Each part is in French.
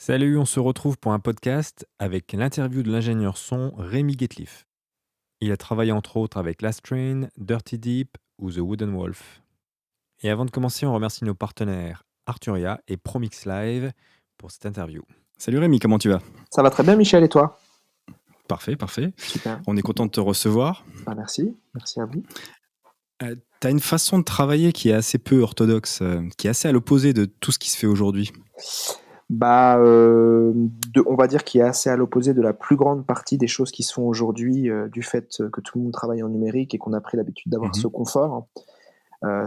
Salut, on se retrouve pour un podcast avec l'interview de l'ingénieur son Rémi Guetliff. Il a travaillé entre autres avec Last Train, Dirty Deep ou The Wooden Wolf. Et avant de commencer, on remercie nos partenaires Arturia et Promix Live pour cette interview. Salut Rémi, comment tu vas? Ça va très bien, Michel, et toi? Parfait, parfait. Super. On est content de te recevoir. Merci à vous. Tu as une façon de travailler qui est assez peu orthodoxe, qui est assez à l'opposé de tout ce qui se fait aujourd'hui. On va dire qu'il est assez à l'opposé de la plus grande partie des choses qui se font aujourd'hui, du fait que tout le monde travaille en numérique et qu'on a pris l'habitude d'avoir ce confort.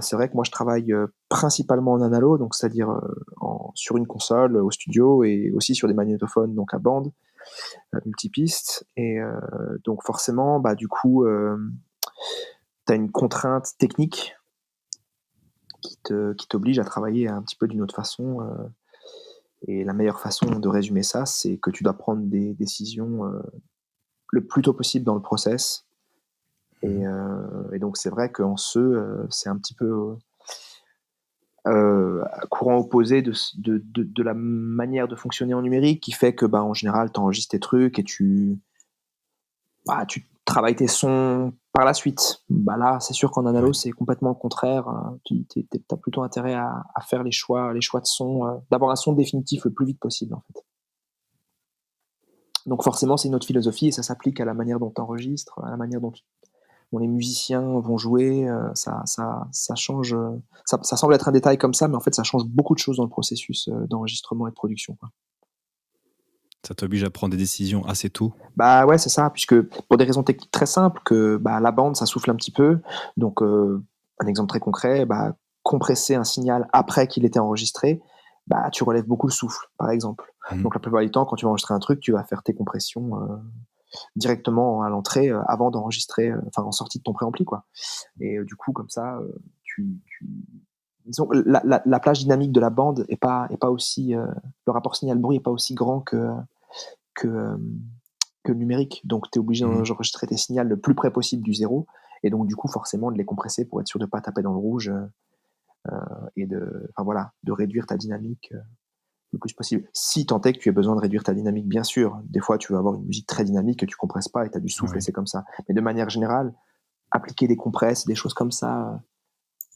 C'est vrai que moi je travaille principalement en analo, donc c'est-à-dire sur une console au studio et aussi sur des magnétophones donc à bande, multipiste. Et donc forcément, du coup, tu as une contrainte technique qui t'oblige à travailler un petit peu d'une autre façon. Et la meilleure façon de résumer ça, c'est que tu dois prendre des décisions le plus tôt possible dans le process. Et donc c'est vrai qu'en c'est un petit peu courant opposé de la manière de fonctionner en numérique, qui fait que en général, tu enregistres tes trucs et tu travailles tes sons par la suite. Là, c'est sûr qu'en analo, c'est complètement le contraire. Tu as plutôt intérêt à faire les choix de son, d'avoir un son définitif le plus vite possible, en fait. Donc forcément, c'est une autre philosophie et ça s'applique à la manière dont tu enregistres, à la manière dont les musiciens vont jouer. Ça change. Ça semble être un détail comme ça, mais en fait, ça change beaucoup de choses dans le processus d'enregistrement et de production, quoi. Ça t'oblige à prendre des décisions assez tôt. Ouais, c'est ça, puisque pour des raisons techniques très simples, que la bande, ça souffle un petit peu. Donc, un exemple très concret, compresser un signal après qu'il était enregistré, tu relèves beaucoup le souffle, par exemple. Donc, la plupart du temps, quand tu vas enregistrer un truc, tu vas faire tes compressions directement à l'entrée avant d'enregistrer, en sortie de ton préampli, quoi. Et du coup, comme ça, disons, la plage dynamique de la bande est pas aussi, le rapport signal-bruit est pas aussi grand que, euh, que le numérique. Donc, tu es obligé d'enregistrer tes signaux le plus près possible du zéro. Et donc, du coup, forcément, de les compresser pour être sûr de ne pas taper dans le rouge et de réduire ta dynamique le plus possible. Si tant est que tu aies besoin de réduire ta dynamique, bien sûr. Des fois, tu vas avoir une musique très dynamique que tu compresses pas et tu as du souffle et c'est comme ça. Mais de manière générale, appliquer des compresses, des choses comme ça,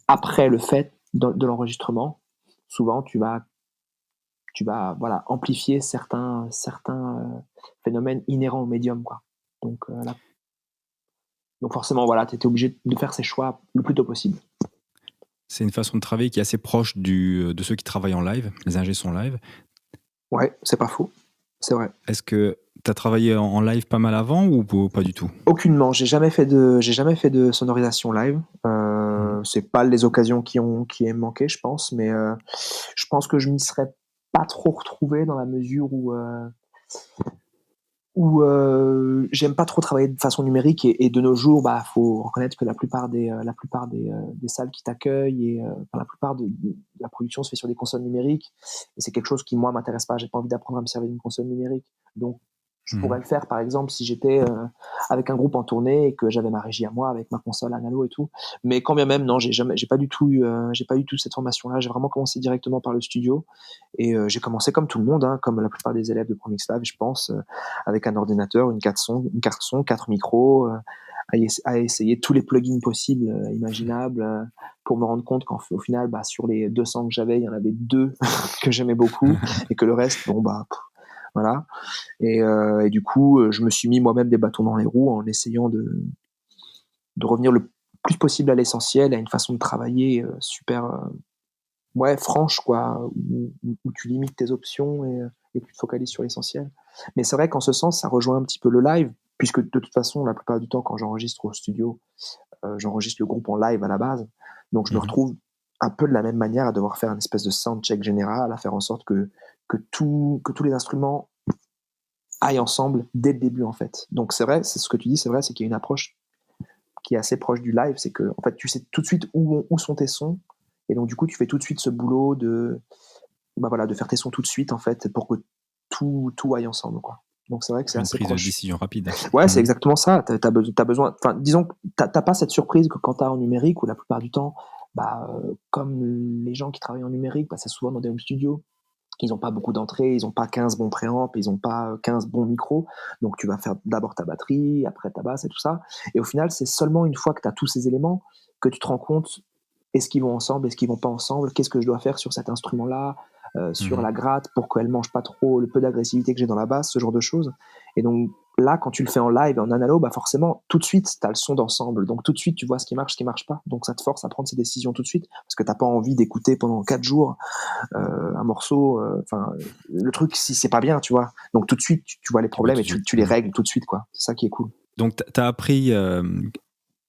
après le fait de l'enregistrement, souvent, tu vas amplifier certains phénomènes inhérents au médium, quoi. Donc forcément, tu étais obligé de faire ces choix le plus tôt possible. C'est une façon de travailler qui est assez proche de ceux qui travaillent en live, les ingé son live. Ouais, c'est pas faux. C'est vrai. Est-ce que tu as travaillé en live pas mal avant ou pas du tout? Aucunement. J'ai jamais fait de sonorisation live. C'est pas les occasions qui aient manqué, je pense. Mais je pense que je m'y serais pas trop retrouvé dans la mesure où j'aime pas trop travailler de façon numérique et de nos jours, faut reconnaître que la plupart des salles qui t'accueillent et la plupart de la production se fait sur des consoles numériques et c'est quelque chose qui moi m'intéresse pas. J'ai pas envie d'apprendre à me servir d'une console numérique. Donc je pourrais le faire par exemple si j'étais avec un groupe en tournée et que j'avais ma régie à moi avec ma console analo et tout. Mais quand bien même non, j'ai pas du tout cette formation là. J'ai vraiment commencé directement par le studio et j'ai commencé comme tout le monde, hein, comme la plupart des élèves de Promix Live, je pense. Avec un ordinateur, une carte son, 4 micros, à essayer tous les plugins possibles, imaginables, pour me rendre compte qu'au final, sur les 200 que j'avais, il y en avait 2 que j'aimais beaucoup, et que le reste, voilà. Et du coup, je me suis mis moi-même des bâtons dans les roues en essayant de revenir le plus possible à l'essentiel, à une façon de travailler super, franche, quoi, où tu limites tes options et tu te focalises sur l'essentiel. Mais c'est vrai qu'en ce sens, ça rejoint un petit peu le live, puisque de toute façon, la plupart du temps, quand j'enregistre au studio, j'enregistre le groupe en live à la base. Donc je me retrouve un peu de la même manière à devoir faire une espèce de soundcheck général, à faire en sorte que tous les instruments aillent ensemble dès le début, en fait. Donc c'est vrai, c'est ce que tu dis, c'est vrai, c'est qu'il y a une approche qui est assez proche du live, c'est que en fait, tu sais tout de suite où sont tes sons, et donc du coup, tu fais tout de suite ce boulot de faire tes sons tout de suite, en fait, pour que tout aille ensemble, quoi. Donc c'est vrai que c'est Une assez prise de proche. décision rapide. Ouais, c'est exactement ça. T'as besoin, disons que t'as pas cette surprise que quand t'as en numérique, où la plupart du temps, comme les gens qui travaillent en numérique, c'est souvent dans des home studios, Ils n'ont pas beaucoup d'entrées, ils n'ont pas 15 bons préamps, ils n'ont pas 15 bons micros. Donc tu vas faire d'abord ta batterie, après ta basse et tout ça. Et au final, c'est seulement une fois que tu as tous ces éléments que tu te rends compte, est-ce qu'ils vont ensemble, est-ce qu'ils vont pas ensemble, qu'est-ce que je dois faire sur cet instrument-là, sur Mhm. la gratte pour qu'elle mange pas trop le peu d'agressivité que j'ai dans la basse, ce genre de choses. Et donc là, quand tu le fais en live et en analo, bah forcément, tout de suite, tu as le son d'ensemble. Donc tout de suite, tu vois ce qui marche pas. Donc ça te force à prendre ces décisions tout de suite parce que t'as pas envie d'écouter pendant 4 jours un morceau. Enfin, le truc, si c'est pas bien, tu vois. Donc tout de suite, tu vois les Tu vois problèmes tout et de suite. tu les règles tout de suite, quoi. C'est ça qui est cool. Donc, tu as appris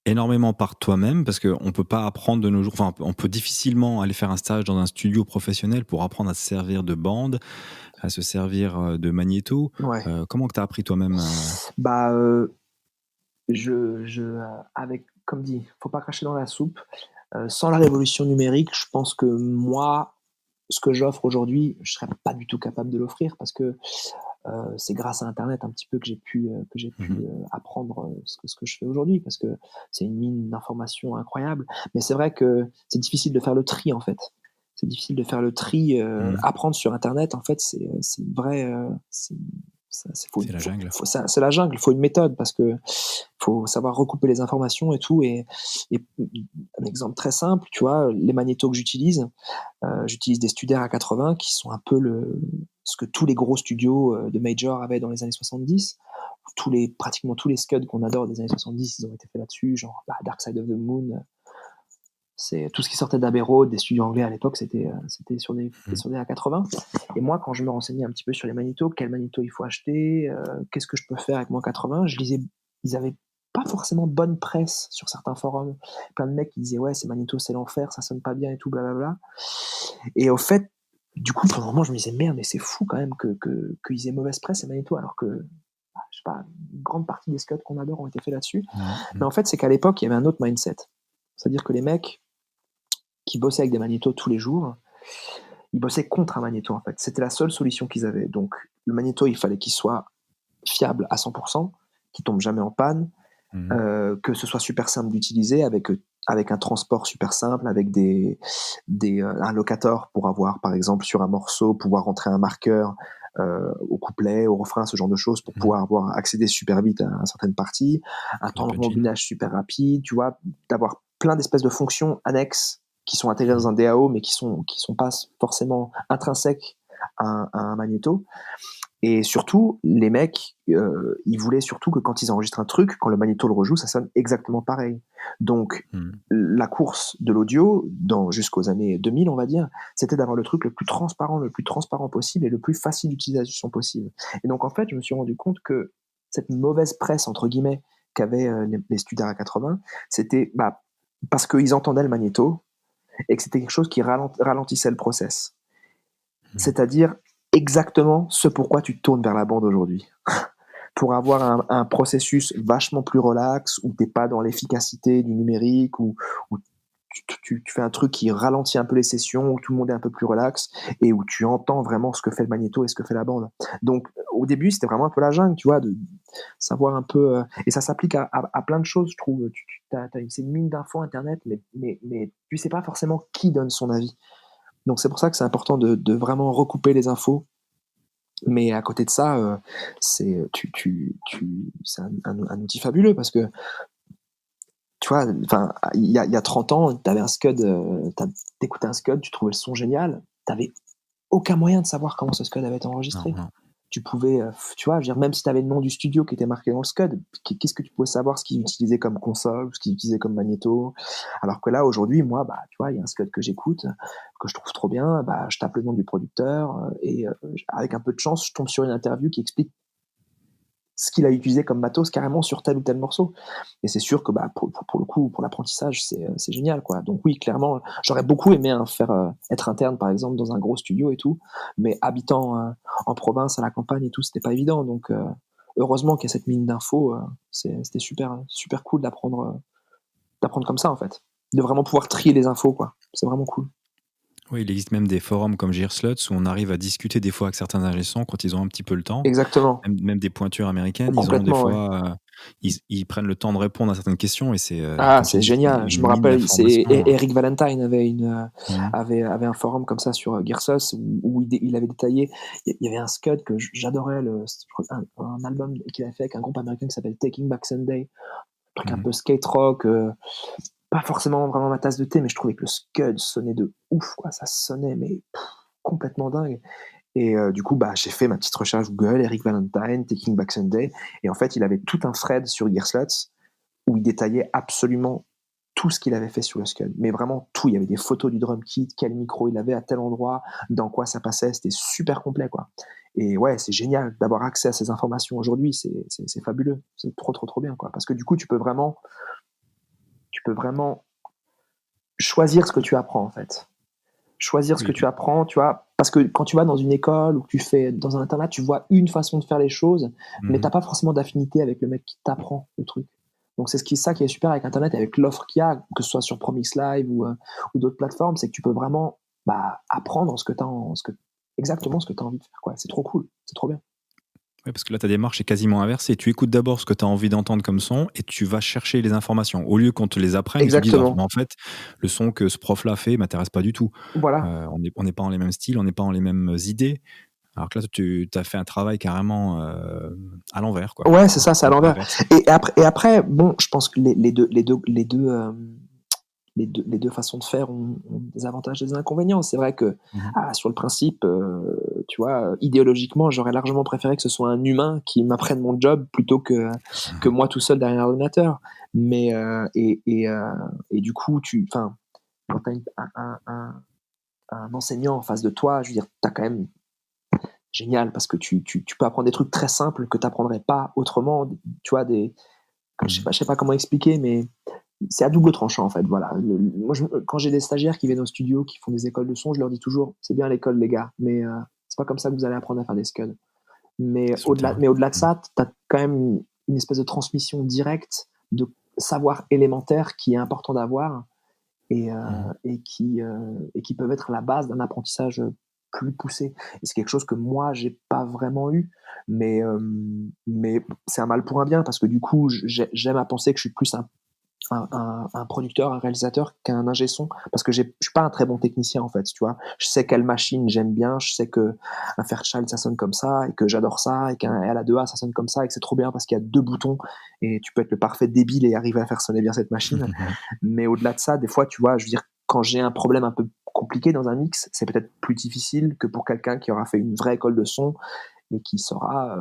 énormément par toi-même parce qu'on ne peut pas apprendre de nos jours. Enfin, on peut difficilement aller faire un stage dans un studio professionnel pour apprendre à se servir de bande, à se servir de magnéto. Ouais. Comment que tu as appris toi-même Bah, avec, comme dit, faut pas cracher dans la soupe. Sans la révolution numérique, je pense que moi, ce que j'offre aujourd'hui, je serais pas du tout capable de l'offrir parce que c'est grâce à Internet un petit peu que j'ai pu Mhm. apprendre ce que je fais aujourd'hui parce que c'est une mine d'informations incroyable. Mais c'est vrai que c'est difficile de faire le tri en fait. C'est difficile de faire le tri. Mhm. Apprendre sur Internet, en fait, c'est une vraie. C'est la jungle. C'est la jungle. Il faut une méthode parce que faut savoir recouper les informations et tout. Et un exemple très simple, tu vois, les magnétos que j'utilise des Studer A80 qui sont un peu ce que tous les gros studios de major avaient dans les années 70. Pratiquement tous les scuds qu'on adore des années 70, ils ont été faits là-dessus, genre Dark Side of the Moon. C'est tout ce qui sortait d'Abbey Road, des studios anglais à l'époque, c'était Mhm. sur des A80. Et moi, quand je me renseignais un petit peu sur les magnétos, quel magnéto il faut acheter, qu'est-ce que je peux faire avec mon 80, je lisais, ils avaient pas forcément bonne presse sur certains forums. Plein de mecs qui disaient ouais, ces magnétos c'est l'enfer, ça sonne pas bien et tout, blablabla. Et au fait, du coup, pendant un moment, je me disais merde, mais c'est fou quand même qu'ils aient mauvaise presse ces magnétos, alors que je sais pas, une grande partie des scuds qu'on adore ont été faits là-dessus. Ouais. Mais en fait, c'est qu'à l'époque, il y avait un autre mindset. C'est-à-dire que les mecs qui bossaient avec des magnétos tous les jours, ils bossaient contre un magnéto en fait. C'était la seule solution qu'ils avaient. Donc le magnéto, il fallait qu'il soit fiable à 100%, qu'il tombe jamais en panne, Mhm. que ce soit super simple d'utiliser avec un transport super simple, avec un locator pour avoir, par exemple, sur un morceau, pouvoir rentrer un marqueur au couplet, au refrain, ce genre de choses, pour Mhm. pouvoir avoir accéder super vite à certaines parties, un Le temps de plugin. rembobinage super rapide, tu vois, d'avoir plein d'espèces de fonctions annexes qui sont intégrées dans Mhm. un DAO, mais qui sont pas forcément intrinsèques à un magnéto. Et surtout, les mecs, ils voulaient surtout que quand ils enregistrent un truc, quand le magnéto le rejoue, ça sonne exactement pareil. Donc, Mhm. la course de l'audio, jusqu'aux années 2000, on va dire, c'était d'avoir le truc le plus transparent possible et le plus facile d'utilisation possible. Et donc, en fait, je me suis rendu compte que cette mauvaise presse, entre guillemets, qu'avaient les Studer A80, c'était parce qu'ils entendaient le magnéto et que c'était quelque chose qui ralentissait le process. Mhm. C'est-à-dire exactement ce pourquoi tu te tournes vers la bande aujourd'hui. Pour avoir un processus vachement plus relax, où tu n'es pas dans l'efficacité du numérique, où tu fais un truc qui ralentit un peu les sessions, où tout le monde est un peu plus relax, et où tu entends vraiment ce que fait le magnéto et ce que fait la bande. Donc au début, c'était vraiment un peu la jungle, tu vois, de savoir un peu... et ça s'applique à plein de choses, je trouve. C'est une mine d'infos Internet, mais tu sais pas forcément qui donne son avis. Donc c'est pour ça que c'est important de vraiment recouper les infos. Mais à côté de ça, c'est un outil fabuleux parce que, tu vois, enfin, il y a 30 ans, t'avais un Scud, t'écoutais un Scud, tu trouvais le son génial, t'avais aucun moyen de savoir comment ce Scud avait été Non, enregistré. non. Tu pouvais, tu vois, je veux dire, même si tu avais le nom du studio qui était marqué dans le Scud, qu'est-ce que tu pouvais savoir ce qu'ils utilisaient comme console, ou ce qu'ils utilisaient comme magnéto. Alors que là, aujourd'hui, moi, tu vois, il y a un Scud que j'écoute, que je trouve trop bien, je tape le nom du producteur, et avec un peu de chance, je tombe sur une interview qui explique ce qu'il a utilisé comme matos carrément sur tel ou tel morceau. Et c'est sûr que pour le coup, pour l'apprentissage, c'est génial, quoi. Donc oui, clairement, j'aurais beaucoup aimé être interne, par exemple, dans un gros studio et tout, mais habitant en province, à la campagne et tout, c'était pas évident. Donc heureusement qu'il y a cette mine d'infos, c'était super cool d'apprendre comme ça, en fait. De vraiment pouvoir trier les infos, quoi. C'est vraiment cool. Oui, il existe même des forums comme Gearslots où on arrive à discuter des fois avec certains ingé sons quand ils ont un petit peu le temps. Exactement. Même des pointures américaines, ils ont des Complètement, ouais. fois ils prennent le temps de répondre à certaines questions et Ah, comme tu c'est dis, c'est génial. Je une me mine rappelle, d'informations. Eric Valentine Mhm. avait un forum comme ça sur Gearsos où il avait détaillé. Il y avait un scud que j'adorais, je crois, un album qu'il avait fait avec un groupe américain qui s'appelle Taking Back Sunday, un truc un Mhm. peu skate rock, pas forcément vraiment ma tasse de thé, mais je trouvais que le scud sonnait de ouf, quoi. Ça sonnait, mais complètement dingue. Et du coup, bah, j'ai fait ma petite recherche Google, Eric Valentine, Taking Back Sunday, et en fait, il avait tout un thread sur Gearslots où il détaillait absolument tout ce qu'il avait fait sur le Scud, mais vraiment tout. Il y avait des photos du drum kit, quel micro il avait à tel endroit, dans quoi ça passait, c'était super complet, quoi. Et ouais, c'est génial d'avoir accès à ces informations aujourd'hui, c'est fabuleux, c'est trop trop trop bien, quoi. Parce que du coup, tu peux vraiment choisir ce que tu apprends, en fait. Choisir ce que Oui. tu apprends, tu vois, parce que quand tu vas dans une école ou que tu fais dans un internat, tu vois une façon de faire les choses, mais Mhm. t'as pas forcément d'affinité avec le mec qui t'apprend le truc. Donc c'est ça qui est super avec Internet, avec l'offre qu'il y a, que ce soit sur Promix Live ou d'autres plateformes, c'est que tu peux vraiment apprendre exactement ce que tu as envie de faire, quoi. C'est trop cool, c'est trop bien. Ouais, parce que là, ta démarche est quasiment inversée. Tu écoutes d'abord ce que tu as envie d'entendre comme son et tu vas chercher les informations. Au lieu qu'on te les apprenne, tu te dises, Exactement. en fait, le son que ce prof-là fait m'intéresse pas du tout. Voilà. On n'est pas dans les mêmes styles, on n'est pas dans les mêmes idées. Alors que là, tu as fait un travail carrément à l'envers, quoi. Ouais, c'est ça, c'est à l'envers. Inversé. Et après, bon, je pense que les deux façons de faire ont des avantages et des inconvénients. C'est vrai que Mhm. sur le principe, tu vois, idéologiquement, j'aurais largement préféré que ce soit un humain qui m'apprenne mon job plutôt que moi tout seul derrière l'ordinateur. Mais et du coup, enfin, quand tu as un enseignant en face de toi, je veux dire, tu as quand même génial parce que tu peux apprendre des trucs très simples que tu n'apprendrais pas autrement. Tu vois, Mhm. je sais pas comment expliquer, mais c'est à double tranchant en fait. Voilà. Moi, quand j'ai des stagiaires qui viennent au studio, qui font des écoles de son, je leur dis toujours, c'est bien l'école les gars, mais c'est pas comme ça que vous allez apprendre à faire des scuds. Mais Sur le terrain. au-delà de Mhm. ça, tu as quand même une espèce de transmission directe de savoir élémentaire qui est important d'avoir et, Mhm. et qui peuvent être la base d'un apprentissage plus poussé. Et c'est quelque chose que moi, j'ai pas vraiment eu, mais c'est un mal pour un bien, parce que du coup, j'aime à penser que je suis plus un producteur, un réalisateur qu'un ingé son, parce que je suis pas un très bon technicien en fait, tu vois. Je sais quelle machine j'aime bien, je sais que un Fairchild ça sonne comme ça et que j'adore ça et qu'un LA2A ça sonne comme ça et que c'est trop bien parce qu'il y a deux boutons et tu peux être le parfait débile et arriver à faire sonner bien cette machine. Mais au-delà de ça, des fois, tu vois, je veux dire, quand j'ai un problème un peu compliqué dans un mix, c'est peut-être plus difficile que pour quelqu'un qui aura fait une vraie école de son et qui saura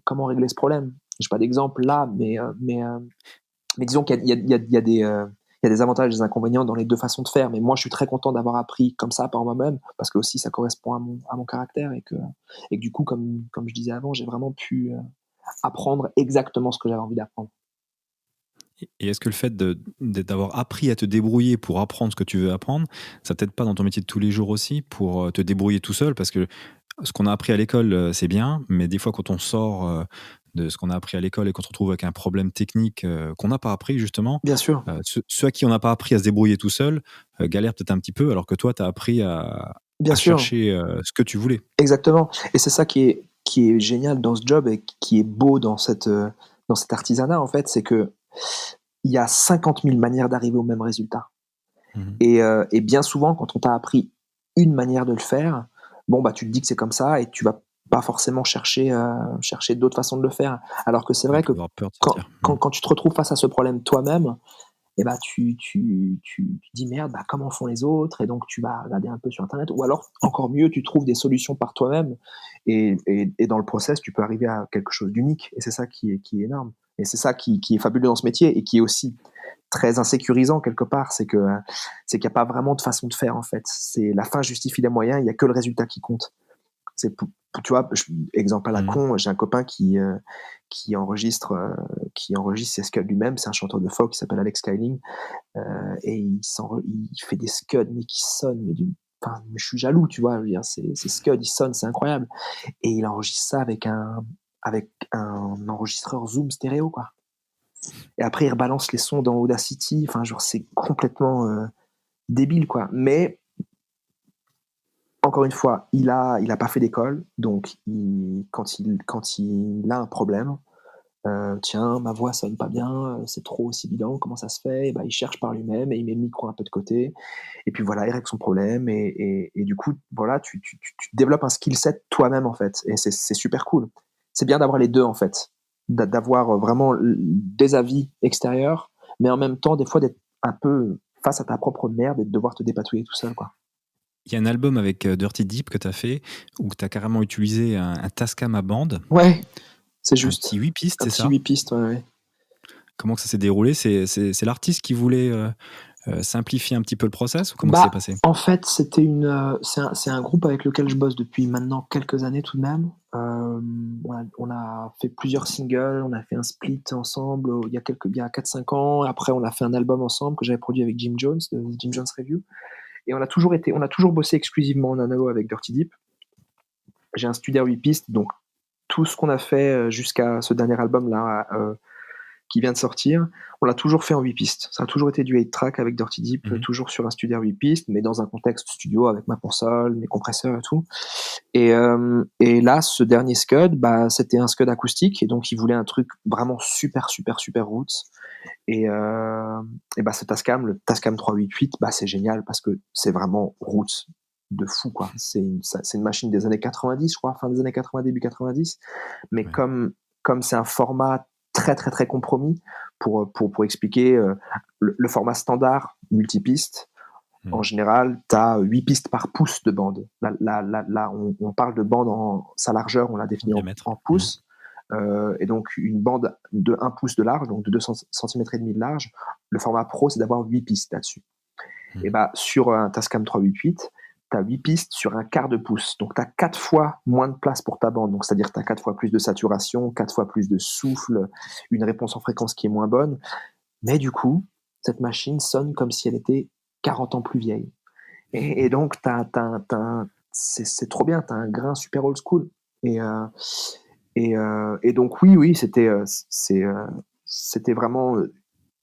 comment régler ce problème. J'ai pas d'exemple là, mais disons qu'il y a des avantages et des inconvénients dans les deux façons de faire. Mais moi, je suis très content d'avoir appris comme ça par moi-même, parce que aussi ça correspond à mon caractère et que du coup, comme je disais avant, j'ai vraiment pu apprendre exactement ce que j'avais envie d'apprendre. Et est-ce que le fait d'avoir appris à te débrouiller pour apprendre ce que tu veux apprendre, ça t'aide pas dans ton métier de tous les jours aussi pour te débrouiller tout seul? Parce que ce qu'on a appris à l'école, c'est bien, mais des fois, quand on sort de ce qu'on a appris à l'école et qu'on se retrouve avec un problème technique qu'on n'a pas appris, justement, Bien sûr, ceux à qui on n'a pas appris à se débrouiller tout seul galèrent peut-être un petit peu, alors que toi, tu as appris bien à sûr, chercher ce que tu voulais. exactement. Et c'est ça qui est génial dans ce job et qui est beau dans cet artisanat, en fait, c'est que il y a 50 000 manières d'arriver au même résultat. Mhm. Et bien souvent, quand on t'a appris une manière de le faire, bon, bah, tu te dis que c'est comme ça et tu vas pas forcément chercher d'autres façons de le faire. Alors que c'est Ouais, vrai tu que vas avoir peur de sortir. quand tu te retrouves face à ce problème toi-même, et bah, tu dis merde, bah, comment font les autres? Et donc, tu vas regarder un peu sur Internet. Ou alors, encore mieux, tu trouves des solutions par toi-même. Et dans le process, tu peux arriver à quelque chose d'unique. Et c'est ça qui est énorme. Et c'est ça qui est fabuleux dans ce métier et qui est aussi très insécurisant quelque part, c'est qu'il n'y a pas vraiment de façon de faire en fait. C'est la fin justifie les moyens, il n'y a que le résultat qui compte. Tu vois, exemple à la Mhm. con, j'ai un copain qui enregistre qui enregistre ses scuds lui-même, c'est un chanteur de folk qui s'appelle Alex Kyling, et il fait des scuds mais qui sonnent enfin, je suis jaloux, tu vois, je veux dire, ces scuds ils sonnent, c'est incroyable, et il enregistre ça avec un enregistreur Zoom stéréo, quoi. Et après, il rebalance les sons dans Audacity. Enfin, genre, c'est complètement débile, quoi. Mais, encore une fois, il a pas fait d'école. Donc, quand il a un problème, Tiens, ma voix sonne pas bien, c'est trop sibilant, comment ça se fait? Et bah, il cherche par lui-même et il met le micro un peu de côté et puis voilà, il règle son problème et du coup, voilà, tu développes un skill set toi-même, en fait et c'est super cool. C'est bien d'avoir les 2 en fait, d'avoir, vraiment des avis extérieurs, mais en même temps, des fois, d'être un peu face à ta propre merde et de devoir te dépatouiller tout seul, quoi. Il y a un album avec Dirty Deep que tu as fait, où tu as carrément utilisé un Tascam à bande, Ouais, c'est un juste. petit 8 pistes, Un c'est petit ça? 8 pistes, ouais, ouais. Comment que ça s'est déroulé? C'est l'artiste qui voulait simplifier un petit peu le process, ou comment ça s'est Bah, passé? en fait, c'est un groupe avec lequel je bosse depuis maintenant quelques années tout de même. On a fait plusieurs singles, on a fait un split ensemble, il y a 4-5 ans. Après, on a fait un album ensemble que j'avais produit avec Jim Jones, de Jim Jones Review et on a toujours bossé exclusivement en analo avec Dirty Deep. J'ai un studio 8 pistes, donc tout ce qu'on a fait, jusqu'à ce dernier album-là, qui vient de sortir, on l'a toujours fait en 8 pistes. Ça a toujours été du 8 track avec Dirty Deep, Mhm. toujours sur un studio 8 pistes, mais dans un contexte studio avec ma console, mes compresseurs et tout. Et là, ce dernier Scud, bah, c'était un Scud acoustique, et donc il voulait un truc vraiment super, super, super roots. Et bah, ce Tascam, le Tascam 388, bah, c'est génial parce que c'est vraiment roots de fou, quoi. C'est une machine des années 90, je crois, fin des années 80, début 90. Mais Ouais. comme c'est un format très, très, très compromis, pour expliquer, le format standard multipiste, en Mhm. général, tu as 8 pistes par pouce de bande. Là, on parle de bande sa largeur, on l'a définie Diamètre. en pouces. Et donc, une bande de 1 pouce de large, donc de 2 cm et demi de large. Le format pro, c'est d'avoir 8 pistes là-dessus. Et Mhm. bah, sur un Tascam 388, tu as 8 pistes sur un quart de pouce. Donc, tu as 4 fois moins de place pour ta bande. Donc, c'est-à-dire que tu as 4 fois plus de saturation, 4 fois plus de souffle, une réponse en fréquence qui est moins bonne. Mais du coup, cette machine sonne comme si elle était 40 ans plus vieille. Et donc, c'est trop bien, tu as un grain super old school. Et, euh, et donc, oui, c'était vraiment,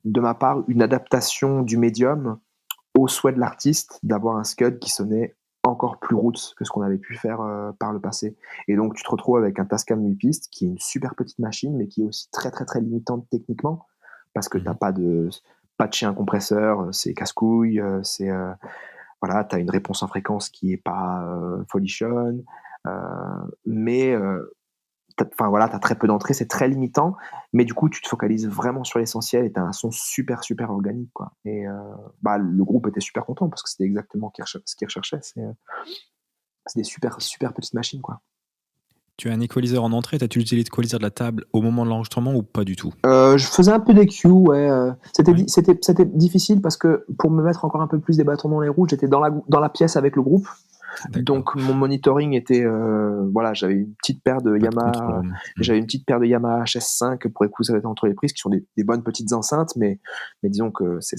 de ma part, une adaptation du médium au souhait de l'artiste d'avoir un Scud qui sonnait encore plus roots que ce qu'on avait pu faire, par le passé. Et donc, tu te retrouves avec un Tascam 8 pistes qui est une super petite machine, mais qui est aussi très, très, très limitante techniquement parce que tu n'as Mhm. pas de chien compresseur, c'est casse-couille, voilà, tu as une réponse en fréquence qui est pas, folichonne, mais enfin voilà, tu as très peu d'entrées, c'est très limitant, mais du coup, tu te focalises vraiment sur l'essentiel et tu as un son super, super organique, quoi. Et bah, le groupe était super content parce que c'était exactement ce qu'ils recherchaient. C'est des super, super petites machines, quoi. Tu as un équaliseur en entrée, t'as utilisé l'équaliseur de la table au moment de l'enregistrement ou pas du tout? Je faisais un peu des cues, ouais. Ouais. C'était difficile parce que pour me mettre encore un peu plus des bâtons dans les roues, j'étais dans la pièce avec le groupe. D'accord. Donc mon monitoring était, voilà, Pas de contrôle. Mhm. j'avais une petite paire de Yamaha HS5 pour écouter entre les prises, qui sont des bonnes petites enceintes, mais disons que c'est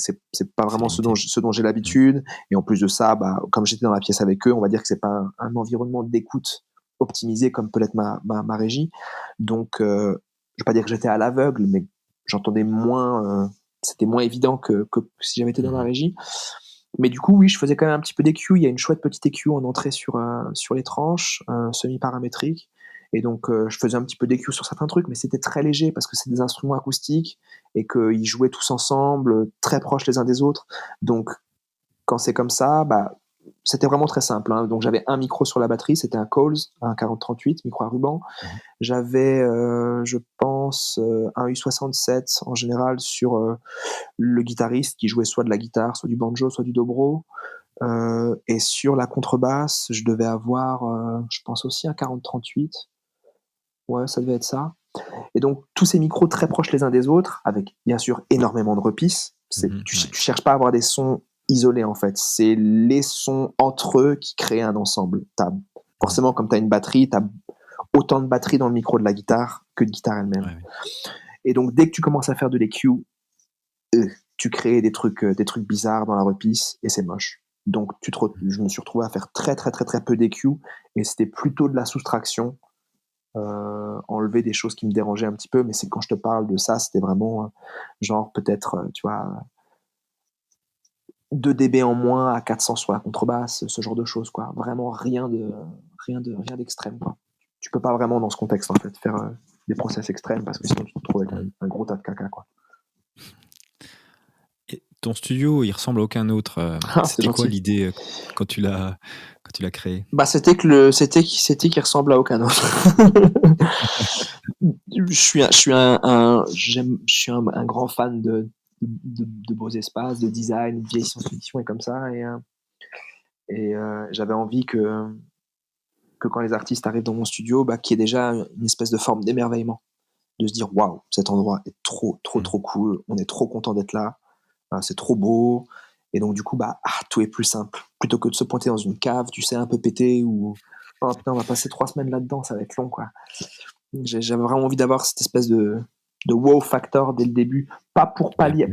pas C'est vraiment ce dont limité. j'ai Mhm. l'habitude. Et en plus de ça, bah, comme j'étais dans la pièce avec eux, on va dire que c'est pas un environnement d'écoute optimisé comme peut l'être ma régie. Donc, je vais pas dire que j'étais à l'aveugle, mais j'entendais moins, c'était moins évident que si j'avais été dans la Mhm. régie. Mais du coup, oui, je faisais quand même un petit peu d'EQ. Il y a une chouette petite EQ en entrée sur les tranches, semi-paramétrique. Et donc, je faisais un petit peu d'EQ sur certains trucs, mais c'était très léger parce que c'est des instruments acoustiques et qu'ils jouaient tous ensemble, très proches les uns des autres. Donc, quand c'est comme ça, bah, c'était vraiment très simple, hein. Donc, j'avais un micro sur la batterie, c'était un Coles, un 4038, micro à ruban. Mhm. J'avais, je pense, un U67 en général sur, le guitariste qui jouait soit de la guitare, soit du banjo, soit du dobro. Et sur la contrebasse, je devais avoir, je pense aussi un 4038. Ouais, ça devait être ça. Et donc, tous ces micros très proches les uns des autres, avec bien sûr énormément de repisses. Mhm. Tu Ouais. cherches pas à avoir des sons isolés, en fait. C'est les sons entre eux qui créent un ensemble. Mhm. Forcément, comme tu as une batterie, tu as autant de batterie dans le micro de la guitare que de guitare elle-même. Ouais, ouais. Et donc, dès que tu commences à faire de l'EQ, tu crées des trucs bizarres dans la repisse et c'est moche. Donc je me suis retrouvé à faire très très très très peu d'EQ et c'était plutôt de la soustraction, enlever des choses qui me dérangeaient un petit peu, mais c'est quand je te parle de ça, c'était vraiment, genre peut-être, tu vois, 2 dB en moins à 400 sur la contrebasse, ce genre de choses, quoi. Vraiment rien d'extrême, quoi. Tu peux pas vraiment dans ce contexte en fait faire. des process extrêmes, parce que sinon tu te retrouves avec un gros tas de caca, quoi. Et ton studio, il ressemble à aucun autre. Ah, c'est C'était quoi gentil. l'idée quand tu l'as créé? C'était qu'il ressemble à aucun autre. Je suis un grand fan de beaux espaces, de design, de vieille science-fiction et comme ça. Et j'avais envie que quand les artistes arrivent dans mon studio, qu'il y ait déjà une espèce de forme d'émerveillement, de se dire waouh, cet endroit est trop cool, on est trop content d'être là, c'est trop beau. Et donc du coup tout est plus simple, plutôt que de se pointer dans une cave, tu sais, un peu pété, ou oh putain, on va passer 3 semaines là-dedans, ça va être long, quoi. J'avais vraiment envie d'avoir cette espèce de wow factor dès le début, pas pour pallier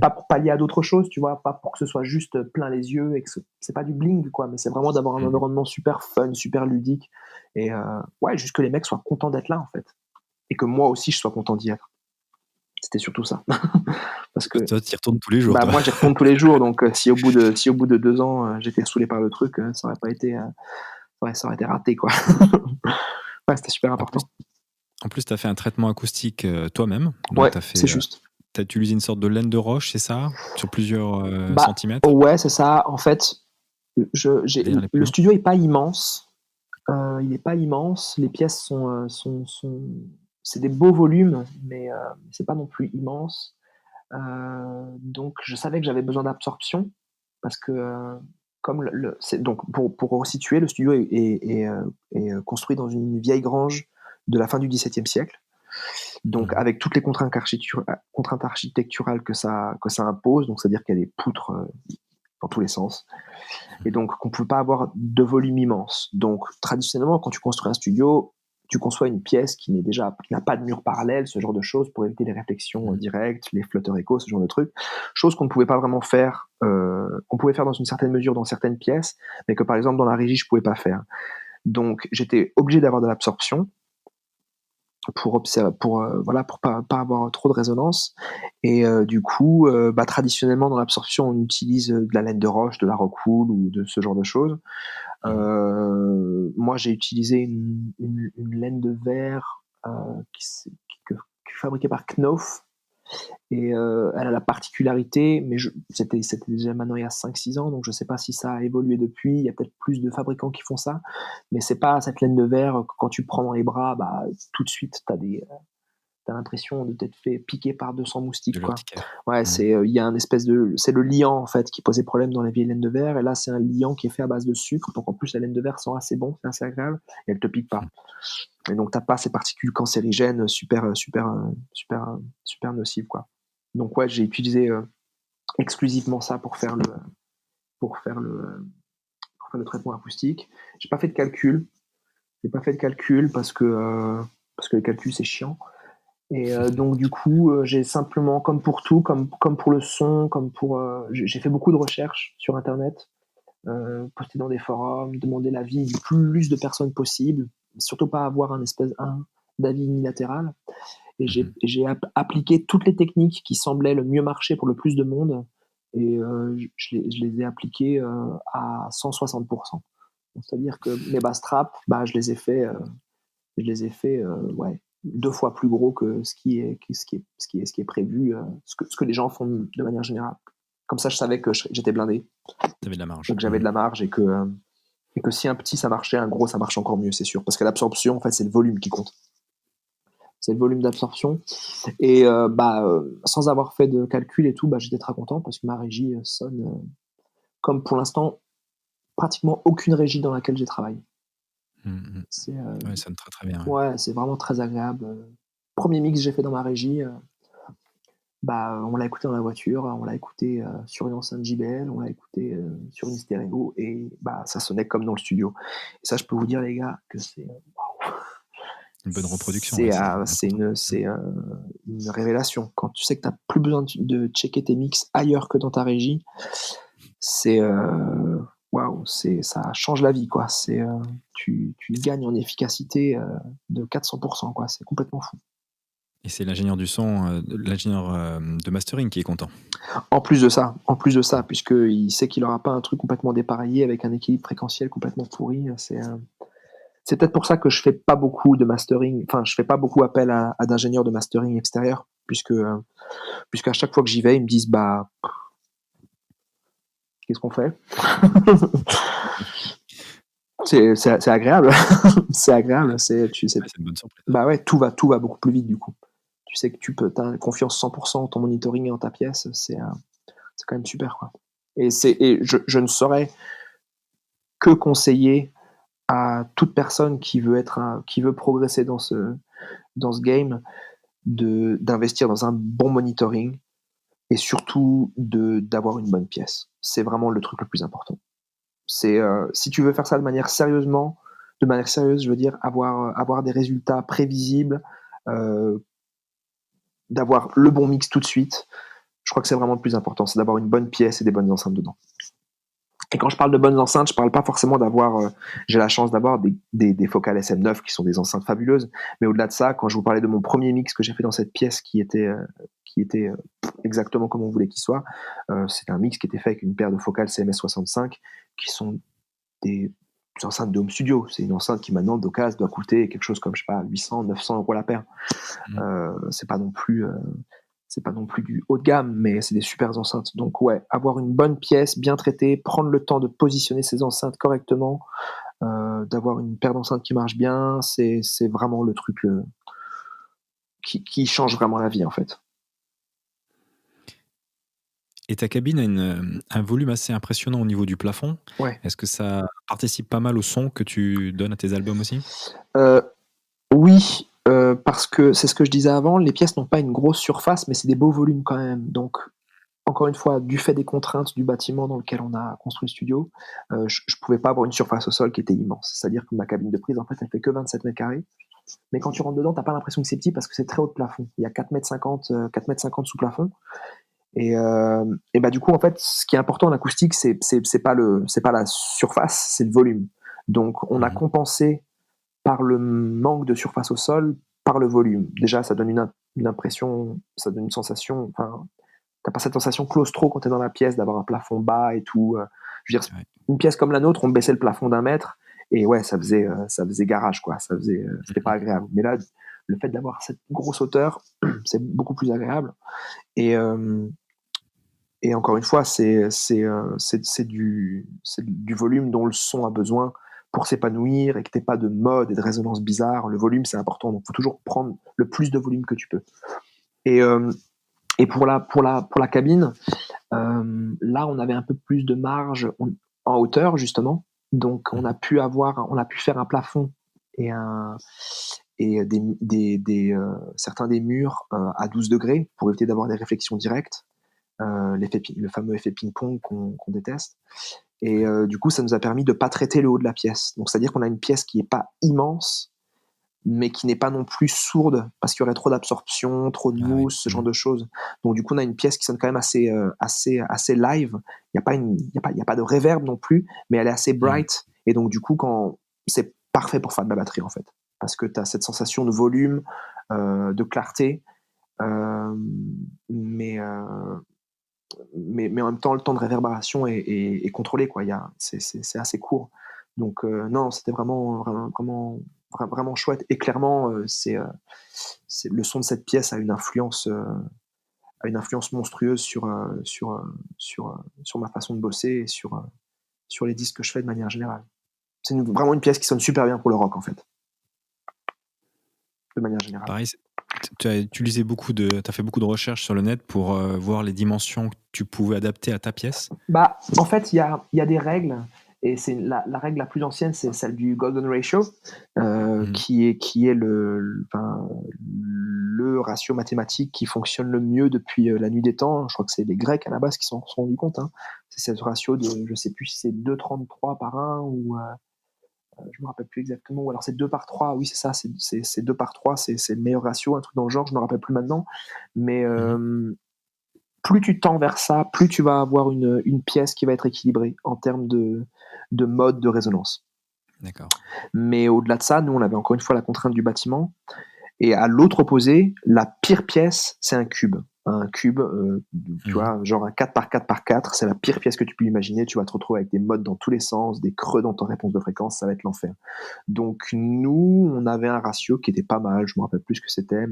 à d'autres choses, tu vois, pas pour que ce soit juste plein les yeux et que c'est pas du bling, quoi, mais c'est vraiment d'avoir un environnement super fun, super ludique, et juste que les mecs soient contents d'être là, en fait, et que moi aussi je sois content d'y être. C'était surtout ça. Parce que toi, tu y retournes tous les jours. moi j'y retourne tous les jours, donc si au bout de 2 ans j'étais saoulé par le truc, ça aurait pas été ça aurait été raté, quoi. Ouais, c'était super important. En plus, tu as fait un traitement acoustique toi-même. Donc Ouais, c'est juste. Tu as utilisé une sorte de laine de roche, c'est ça? Sur plusieurs centimètres? Ouais, c'est ça. En fait, le studio est pas immense. Il n'est pas immense. Les pièces sont c'est des beaux volumes, mais c'est pas non plus immense. Donc, je savais que j'avais besoin d'absorption, parce que comme donc pour resituer, le studio est construit dans une vieille grange de la fin du XVIIe siècle. Donc, avec toutes les contraintes architecturales que ça impose, donc c'est-à-dire qu'il y a des poutres dans tous les sens, et donc qu'on ne peut pas avoir de volume immense. Donc, traditionnellement, quand tu construis un studio, tu conçois une pièce qui n'a pas de mur parallèle, ce genre de choses, pour éviter les réflexions directes, les flotteurs échos, ce genre de trucs. Chose qu'on ne pouvait pas vraiment faire, qu'on pouvait faire dans une certaine mesure dans certaines pièces, mais que par exemple dans la régie, je ne pouvais pas faire. Donc, j'étais obligé d'avoir de l'absorption pour pas avoir trop de résonance. Et du coup, traditionnellement dans l'absorption, on utilise de la laine de roche, de la rockwool ou de ce genre de choses. Moi, j'ai utilisé une laine de verre qui est fabriquée par Knauf. Et elle a la particularité, mais c'était déjà maintenant il y a 5-6 ans, donc je ne sais pas si ça a évolué depuis. Il y a peut-être plus de fabricants qui font ça, mais c'est pas cette laine de verre que quand tu prends dans les bras, tout de suite, t'as l'impression de t'être fait piquer par 200 moustiques, quoi. Ouais, il y a un espèce c'est le liant, en fait, qui posait problème dans les vieilles laines de verre, et là c'est un liant qui est fait à base de sucre, donc en plus la laine de verre sent assez bon, c'est assez agréable, et elle te pique pas. Et donc t'as pas ces particules cancérigènes super nocives, quoi. Donc ouais, j'ai utilisé exclusivement ça pour faire le traitement acoustique. J'ai pas fait de calcul. Parce que les calculs c'est chiant. Et donc du coup, j'ai simplement, comme pour tout, comme pour le son, j'ai fait beaucoup de recherches sur Internet, posté dans des forums, demandé l'avis du plus de personnes possible, surtout pas avoir un d'avis unilatéral. Et j'ai appliqué toutes les techniques qui semblaient le mieux marcher pour le plus de monde, et je les ai appliquées à 160%. C'est-à-dire que mes bass traps, je les ai fait, ouais, 2 fois plus gros que ce qui est prévu, ce que les gens font de manière générale. Comme ça, je savais que j'étais blindé. T'avais de la marge. Donc j'avais de la marge, et que si un petit ça marchait, un gros ça marche encore mieux, c'est sûr. Parce que l'absorption, en fait, c'est le volume qui compte. C'est le volume d'absorption. Et sans avoir fait de calcul et tout, j'étais très content, parce que ma régie sonne comme pour l'instant pratiquement aucune régie dans laquelle j'ai travaillé. Ça sonne très très bien. Ouais, c'est vraiment très agréable. Premier mix que j'ai fait dans ma régie, on l'a écouté dans la voiture, on l'a écouté sur une enceinte JBL, on l'a écouté sur une stéréo, et ça sonnait comme dans le studio. Et ça, je peux vous dire, les gars, que c'est une bonne reproduction. C'est une révélation. Quand tu sais que tu n'as plus besoin de checker tes mix ailleurs que dans ta régie, c'est waouh, ça change la vie, quoi. Tu gagnes en efficacité de 400%, quoi. C'est complètement fou. Et c'est l'ingénieur du son, l'ingénieur de mastering qui est content. En plus de ça, puisqu'il sait qu'il n'aura pas un truc complètement dépareillé avec un équilibre fréquentiel complètement pourri. C'est peut-être pour ça que je fais pas beaucoup de mastering, enfin, je fais pas beaucoup appel à d'ingénieurs de mastering extérieurs, puisqu'à chaque fois que j'y vais, ils me disent, bah, qu'est-ce qu'on fait? C'est agréable. C'est agréable. Tu sais, Ouais, c'est une bonne surprise. bah ouais, tout va beaucoup plus vite du coup. Tu sais que t'as confiance 100% en ton monitoring et en ta pièce, c'est quand même super, quoi. Et je ne saurais que conseiller à toute personne qui veut progresser dans ce game d'investir dans un bon monitoring et surtout d'avoir une bonne pièce. C'est vraiment le truc le plus important. Si tu veux faire ça de manière sérieuse, je veux dire, avoir des résultats prévisibles, euh, d'avoir le bon mix tout de suite, je crois que c'est vraiment le plus important, c'est d'avoir une bonne pièce et des bonnes enceintes dedans. Et quand je parle de bonnes enceintes, je parle pas forcément j'ai la chance d'avoir des Focal SM9 qui sont des enceintes fabuleuses, mais au-delà de ça, quand je vous parlais de mon premier mix que j'ai fait dans cette pièce qui était exactement comme on voulait qu'il soit, c'est un mix qui était fait avec une paire de Focal CMS65 qui sont des enceintes de home studio. C'est une enceinte qui maintenant d'occasion doit coûter quelque chose comme, je sais pas, 800, 900 euros la paire. C'est pas non plus du haut de gamme, mais c'est des super enceintes. Donc ouais, avoir une bonne pièce, bien traitée, prendre le temps de positionner ces enceintes correctement, d'avoir une paire d'enceintes qui marche bien, c'est vraiment le truc qui change vraiment la vie en fait. Et ta cabine a un volume assez impressionnant au niveau du plafond. Ouais. Est-ce que ça participe pas mal au son que tu donnes à tes albums aussi? Oui, parce que c'est ce que je disais avant, les pièces n'ont pas une grosse surface, mais c'est des beaux volumes quand même. Donc, encore une fois, du fait des contraintes du bâtiment dans lequel on a construit le studio, je pouvais pas avoir une surface au sol qui était immense. C'est-à-dire que ma cabine de prise, en fait, elle fait que 27 mètres carrés. Mais quand tu rentres dedans, t'as pas l'impression que c'est petit parce que c'est très haut de plafond. Il y a 4,50 m, 4,50 m sous plafond. Et bah du coup, en fait, ce qui est important en acoustique, c'est pas la surface, c'est le volume. Donc, on a compensé par le manque de surface au sol, par le volume. Déjà, ça donne une impression, ça donne une sensation. Enfin, t'as pas cette sensation claustro quand t'es dans la pièce d'avoir un plafond bas et tout. Je veux dire, une pièce comme la nôtre, on baissait le plafond d'un mètre et ouais, ça faisait garage, quoi. C'était pas agréable. Mais là, le fait d'avoir cette grosse hauteur, c'est beaucoup plus agréable. Et encore une fois, c'est du volume dont le son a besoin pour s'épanouir et que t'aies pas de mode et de résonance bizarre. Le volume, c'est important. Donc, faut toujours prendre le plus de volume que tu peux. Et pour la cabine, là, on avait un peu plus de marge en hauteur, justement. Donc, on a pu faire un plafond et certains des murs à 12 degrés pour éviter d'avoir des réflexions directes. Le fameux effet ping-pong qu'on déteste. Et du coup, ça nous a permis de pas traiter le haut de la pièce. Donc, c'est-à-dire qu'on a une pièce qui est pas immense, mais qui n'est pas non plus sourde parce qu'il y aurait trop d'absorption, trop de mousse, ce genre de choses. Donc, du coup, on a une pièce qui sonne quand même assez live. Il y a pas de reverb non plus, mais elle est assez bright. Et donc, du coup, c'est parfait pour faire de la batterie, en fait. Parce que tu as cette sensation de volume, de clarté, mais en même temps, le temps de réverbération est contrôlé, quoi. C'est assez court. Donc, non, c'était vraiment chouette. Et clairement, le son de cette pièce a une influence monstrueuse sur ma façon de bosser et sur les disques que je fais de manière générale. C'est vraiment une pièce qui sonne super bien pour le rock, en fait. De manière générale. Pareil, tu as utilisé t'as fait beaucoup de recherches sur le net pour voir les dimensions que tu pouvais adapter à ta pièce. Bah, en fait, il y a des règles. Et c'est la règle la plus ancienne, c'est celle du Golden Ratio, qui est le ratio mathématique qui fonctionne le mieux depuis la nuit des temps. Je crois que c'est les Grecs à la base qui s'en sont rendus compte. Hein. C'est ce ratio de, je sais plus si c'est 2,33 par 1 ou je me rappelle plus exactement. Ou alors c'est 2 par 3. Oui, c'est ça, c'est 2 par 3, c'est le meilleur ratio, un truc dans le genre, je me rappelle plus maintenant. Mais plus tu tends vers ça, plus tu vas avoir une pièce qui va être équilibrée en termes de mode de résonance. D'accord. Mais au-delà de ça, nous, on avait encore une fois la contrainte du bâtiment. Et à l'autre opposé, la pire pièce, c'est un cube. un cube, tu vois, genre un 4x4x4, c'est la pire pièce que tu peux imaginer. Tu vas te retrouver avec des modes dans tous les sens, des creux dans ton réponse de fréquence, ça va être l'enfer. Donc nous, on avait un ratio qui était pas mal, je me rappelle plus ce que c'était,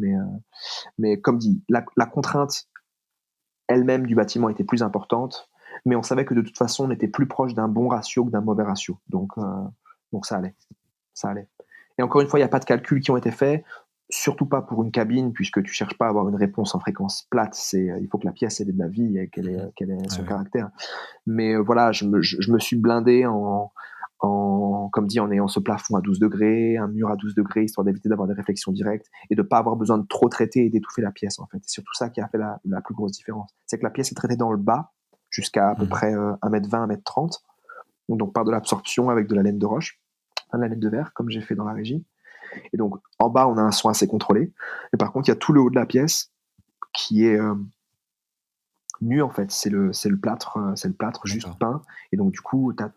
mais comme dit, la contrainte elle-même du bâtiment était plus importante, mais on savait que de toute façon, on était plus proche d'un bon ratio que d'un mauvais ratio. Donc ça allait, ça allait. Et encore une fois, il n'y a pas de calculs qui ont été faits, surtout pas pour une cabine, puisque tu cherches pas à avoir une réponse en fréquence plate. Il faut que la pièce ait de la vie et qu'elle ait son caractère. Mais voilà, je me suis blindé comme dit, en ayant ce plafond à 12 degrés, un mur à 12 degrés, histoire d'éviter d'avoir des réflexions directes et de pas avoir besoin de trop traiter et d'étouffer la pièce, en fait. C'est surtout ça qui a fait la plus grosse différence. C'est que la pièce est traitée dans le bas, jusqu'à à peu près 1m20, 1m30. Donc par de l'absorption avec de la laine de roche, de la laine de verre, comme j'ai fait dans la régie. Et donc en bas, on a un son assez contrôlé. Et par contre, il y a tout le haut de la pièce qui est nu, en fait. C'est le plâtre juste peint. Et donc du coup, tu as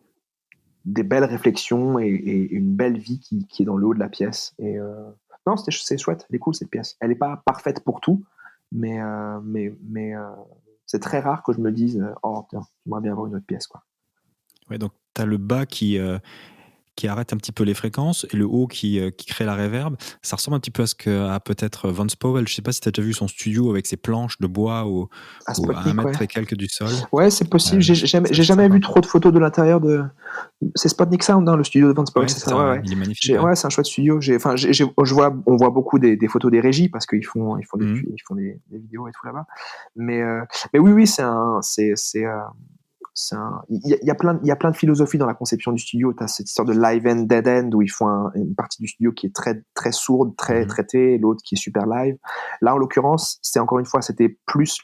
des belles réflexions et une belle vie qui est dans le haut de la pièce. Et non, c'est chouette, elle est cool cette pièce. Elle n'est pas parfaite pour tout, mais c'est très rare que je me dise oh tiens, j'aimerais bien avoir une autre pièce, quoi. Ouais, donc tu as le bas qui arrête un petit peu les fréquences et le haut qui crée la réverb. Ça ressemble un petit peu à ce qu'a peut-être Vance Powell. Je sais pas si tu as déjà vu son studio avec ses planches de bois à Sputnik, 1 mètre et quelques du sol. Ouais, c'est possible. J'ai jamais vu trop de photos de l'intérieur de. C'est Sputnik Sound, hein, le studio de Vance Powell. Ouais, c'est ça, ouais. Il est magnifique. Ouais, c'est un chouette studio. On voit beaucoup des photos des régies parce qu'ils font des vidéos et tout là-bas. Mais oui, il y a plein de philosophies dans la conception du studio. Tu as cette histoire de live and dead end où ils font une partie du studio qui est très, très sourde, très traitée, et l'autre qui est super live. Là, en l'occurrence, c'était plus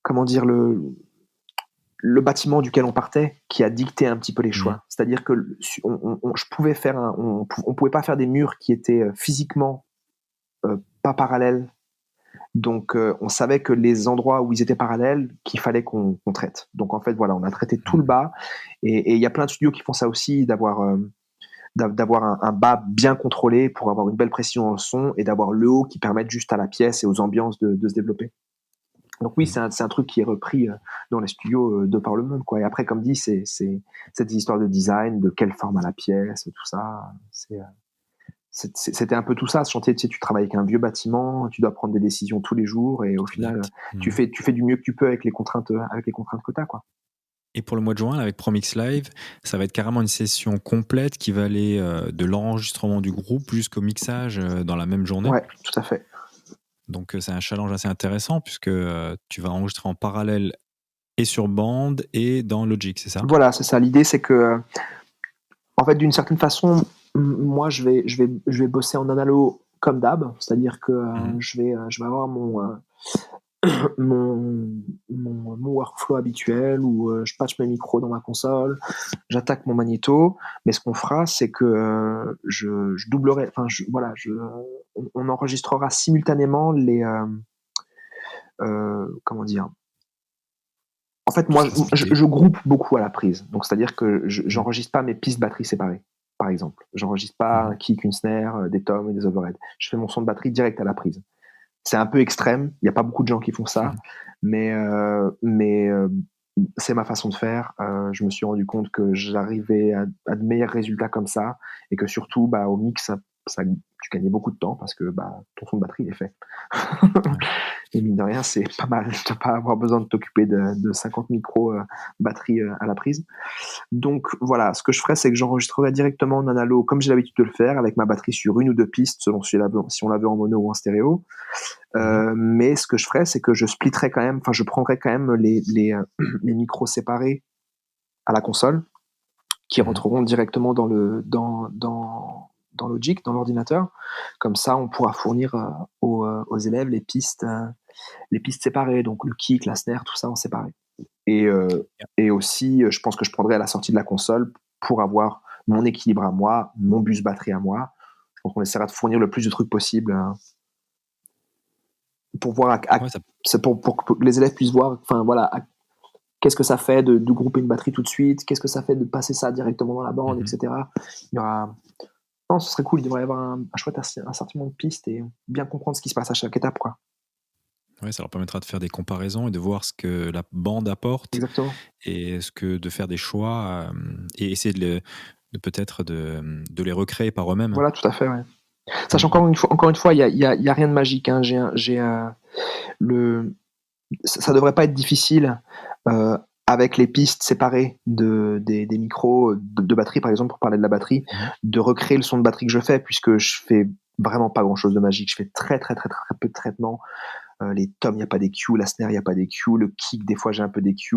comment dire, le bâtiment duquel on partait qui a dicté un petit peu les choix. C'est-à-dire que on pouvait pas faire des murs qui étaient physiquement pas parallèles. Donc, on savait que les endroits où ils étaient parallèles, qu'il fallait qu'on traite. Donc, en fait, voilà, on a traité tout le bas. Et il y a plein de studios qui font ça aussi, d'avoir un bas bien contrôlé pour avoir une belle pression dans le son et d'avoir le haut qui permette juste à la pièce et aux ambiances de se développer. Donc oui, c'est un truc qui est repris dans les studios de par le monde, quoi. Et après, comme dit, c'est cette histoire de design, de quelle forme a la pièce, tout ça. C'était un peu tout ça. Ce chantier, tu sais, tu travailles avec un vieux bâtiment, tu dois prendre des décisions tous les jours, et au final, tu fais du mieux que tu peux avec les contraintes que tu as, quoi. Et pour le mois de juin, avec ProMix Live, ça va être carrément une session complète qui va aller de l'enregistrement du groupe jusqu'au mixage dans la même journée. Ouais, tout à fait. Donc c'est un challenge assez intéressant puisque tu vas enregistrer en parallèle et sur bande et dans Logic, c'est ça ? Voilà, c'est ça. L'idée, c'est que, en fait, d'une certaine façon, moi, je vais bosser en analo comme d'hab, c'est-à-dire que je vais avoir mon workflow habituel où je patch mes micros dans ma console, j'attaque mon magnéto, mais ce qu'on fera, c'est que je doublerai, on enregistrera simultanément les, comment dire. En fait, moi, je groupe beaucoup à la prise, donc c'est-à-dire que j'enregistre pas mes pistes batterie séparées, par exemple. J'enregistre pas un kick, une snare, des toms et des overheads. Je fais mon son de batterie direct à la prise. C'est un peu extrême, il n'y a pas beaucoup de gens qui font ça, mais c'est ma façon de faire. Je me suis rendu compte que j'arrivais à de meilleurs résultats comme ça, et que surtout, au mix, tu gagnais beaucoup de temps parce que ton son de batterie il est fait. Et mine de rien, c'est pas mal de pas avoir besoin de t'occuper de 50 micros batterie à la prise. Donc voilà, ce que je ferais, c'est que j'enregistrerais directement en analo, comme j'ai l'habitude de le faire, avec ma batterie sur une ou deux pistes, selon si on la veut en mono ou en stéréo. Mais ce que je ferais, c'est que je prendrais quand même les micros séparés à la console, qui rentreront directement dans Logic, dans l'ordinateur. Comme ça, on pourra fournir aux élèves les pistes séparées, donc le kick, la snare, tout ça en séparé. Et aussi, je pense que je prendrai à la sortie de la console pour avoir mon équilibre à moi, mon bus batterie à moi. Je pense qu'on essaiera de fournir le plus de trucs possible pour voir pour que les élèves puissent voir, qu'est-ce que ça fait de grouper une batterie tout de suite, qu'est-ce que ça fait de passer ça directement dans la bande, etc. Il y aura Non, ce serait cool, il devrait y avoir un chouette assortiment de pistes et bien comprendre ce qui se passe à chaque étape, quoi. Ouais, ça leur permettra de faire des comparaisons et de voir ce que la bande apporte Exactement. et ce que de faire des choix, et essayer de peut-être de les recréer par eux-mêmes. Voilà, tout à fait, ouais. Mmh Sachant mh. encore une fois, il y a rien de magique, hein. Le ça devrait pas être difficile, heu, avec les pistes séparées des micros, de batterie, par exemple, pour parler de la batterie, Mmh. de recréer le son de batterie que je fais puisque je fais vraiment pas grand chose de magique. Je fais très, très, très, très peu de traitements. Les toms, il y a pas d'EQ, la snare, il y a pas d'EQ, le kick, des fois, j'ai un peu d'EQ.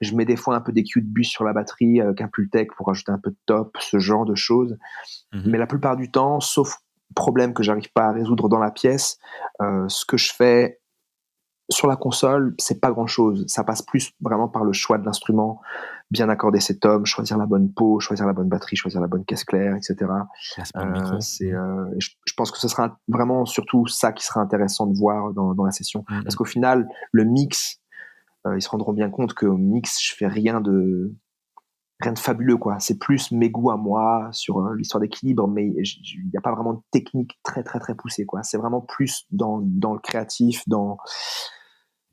Je mets des fois un peu d'EQ de bus sur la batterie avec un Pultec pour rajouter un peu de top, ce genre de choses. Mmh. Mais la plupart du temps, sauf problème que j'arrive pas à résoudre dans la pièce, ce que je fais sur la console, c'est pas grand-chose. Ça passe plus vraiment par le choix de l'instrument, bien accorder ses toms, choisir la bonne peau, choisir la bonne batterie, choisir la bonne caisse claire, et cetera. Placement de micro. Mmh. Je pense que ce sera vraiment surtout ça qui sera intéressant de voir dans la session. Mmh Parce mh. qu'au final, le mix, ils se rendront bien compte qu'au mix, je fais rien de fabuleux, quoi. C'est plus mes goûts à moi sur l'histoire d'équilibre, mais il n'y a pas vraiment de technique très, très, très poussée, quoi. C'est vraiment plus dans le créatif,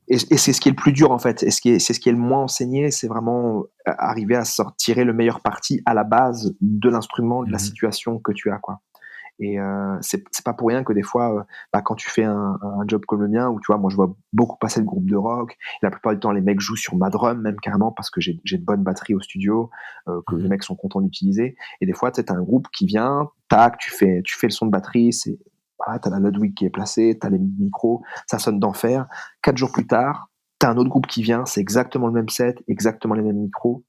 et c'est ce qui est le plus dur, en fait. C'est ce qui est le moins enseigné, c'est vraiment arriver à tirer le meilleur parti à la base de l'instrument, de la Mmh. situation que tu as, quoi. Et c'est pas pour rien que des fois, quand tu fais un job comme le mien, où tu vois, moi je vois beaucoup passer de groupes de rock, la plupart du temps les mecs jouent sur ma drum même carrément parce que j'ai de bonnes batteries au studio, que les Mmh. mecs sont contents d'utiliser. Et des fois, tu sais, t'as un groupe qui vient, tac, tu fais le son de batterie, voilà, t'as la Ludwig qui est placée, t'as les micros, ça sonne d'enfer. 4 jours plus tard, t'as un autre groupe qui vient, c'est exactement le même set, exactement les mêmes micros.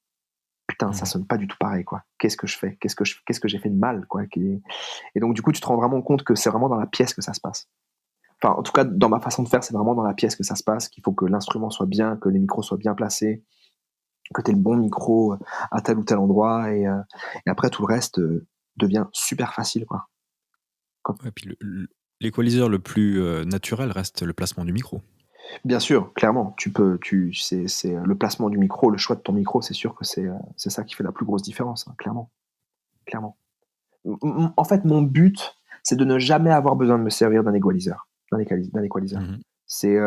Putain, ça Mmh. sonne pas du tout pareil, quoi. Qu'est-ce que je fais? Qu'est-ce que j'ai fait de mal, quoi? Et donc, du coup, tu te rends vraiment compte que c'est vraiment dans la pièce que ça se passe. Enfin, en tout cas, dans ma façon de faire, c'est vraiment dans la pièce que ça se passe, qu'il faut que l'instrument soit bien, que les micros soient bien placés, que tu aies le bon micro à tel ou tel endroit, et après, tout le reste devient super facile, quoi. Comme- Ouais, puis l'équaliseur le plus, naturel reste le placement du micro. Bien sûr, clairement, c'est le placement du micro, le choix de ton micro, c'est sûr que c'est ça qui fait la plus grosse différence, hein, clairement, clairement. En fait, mon but, c'est de ne jamais avoir besoin de me servir d'un équaliseur. Mmh. C'est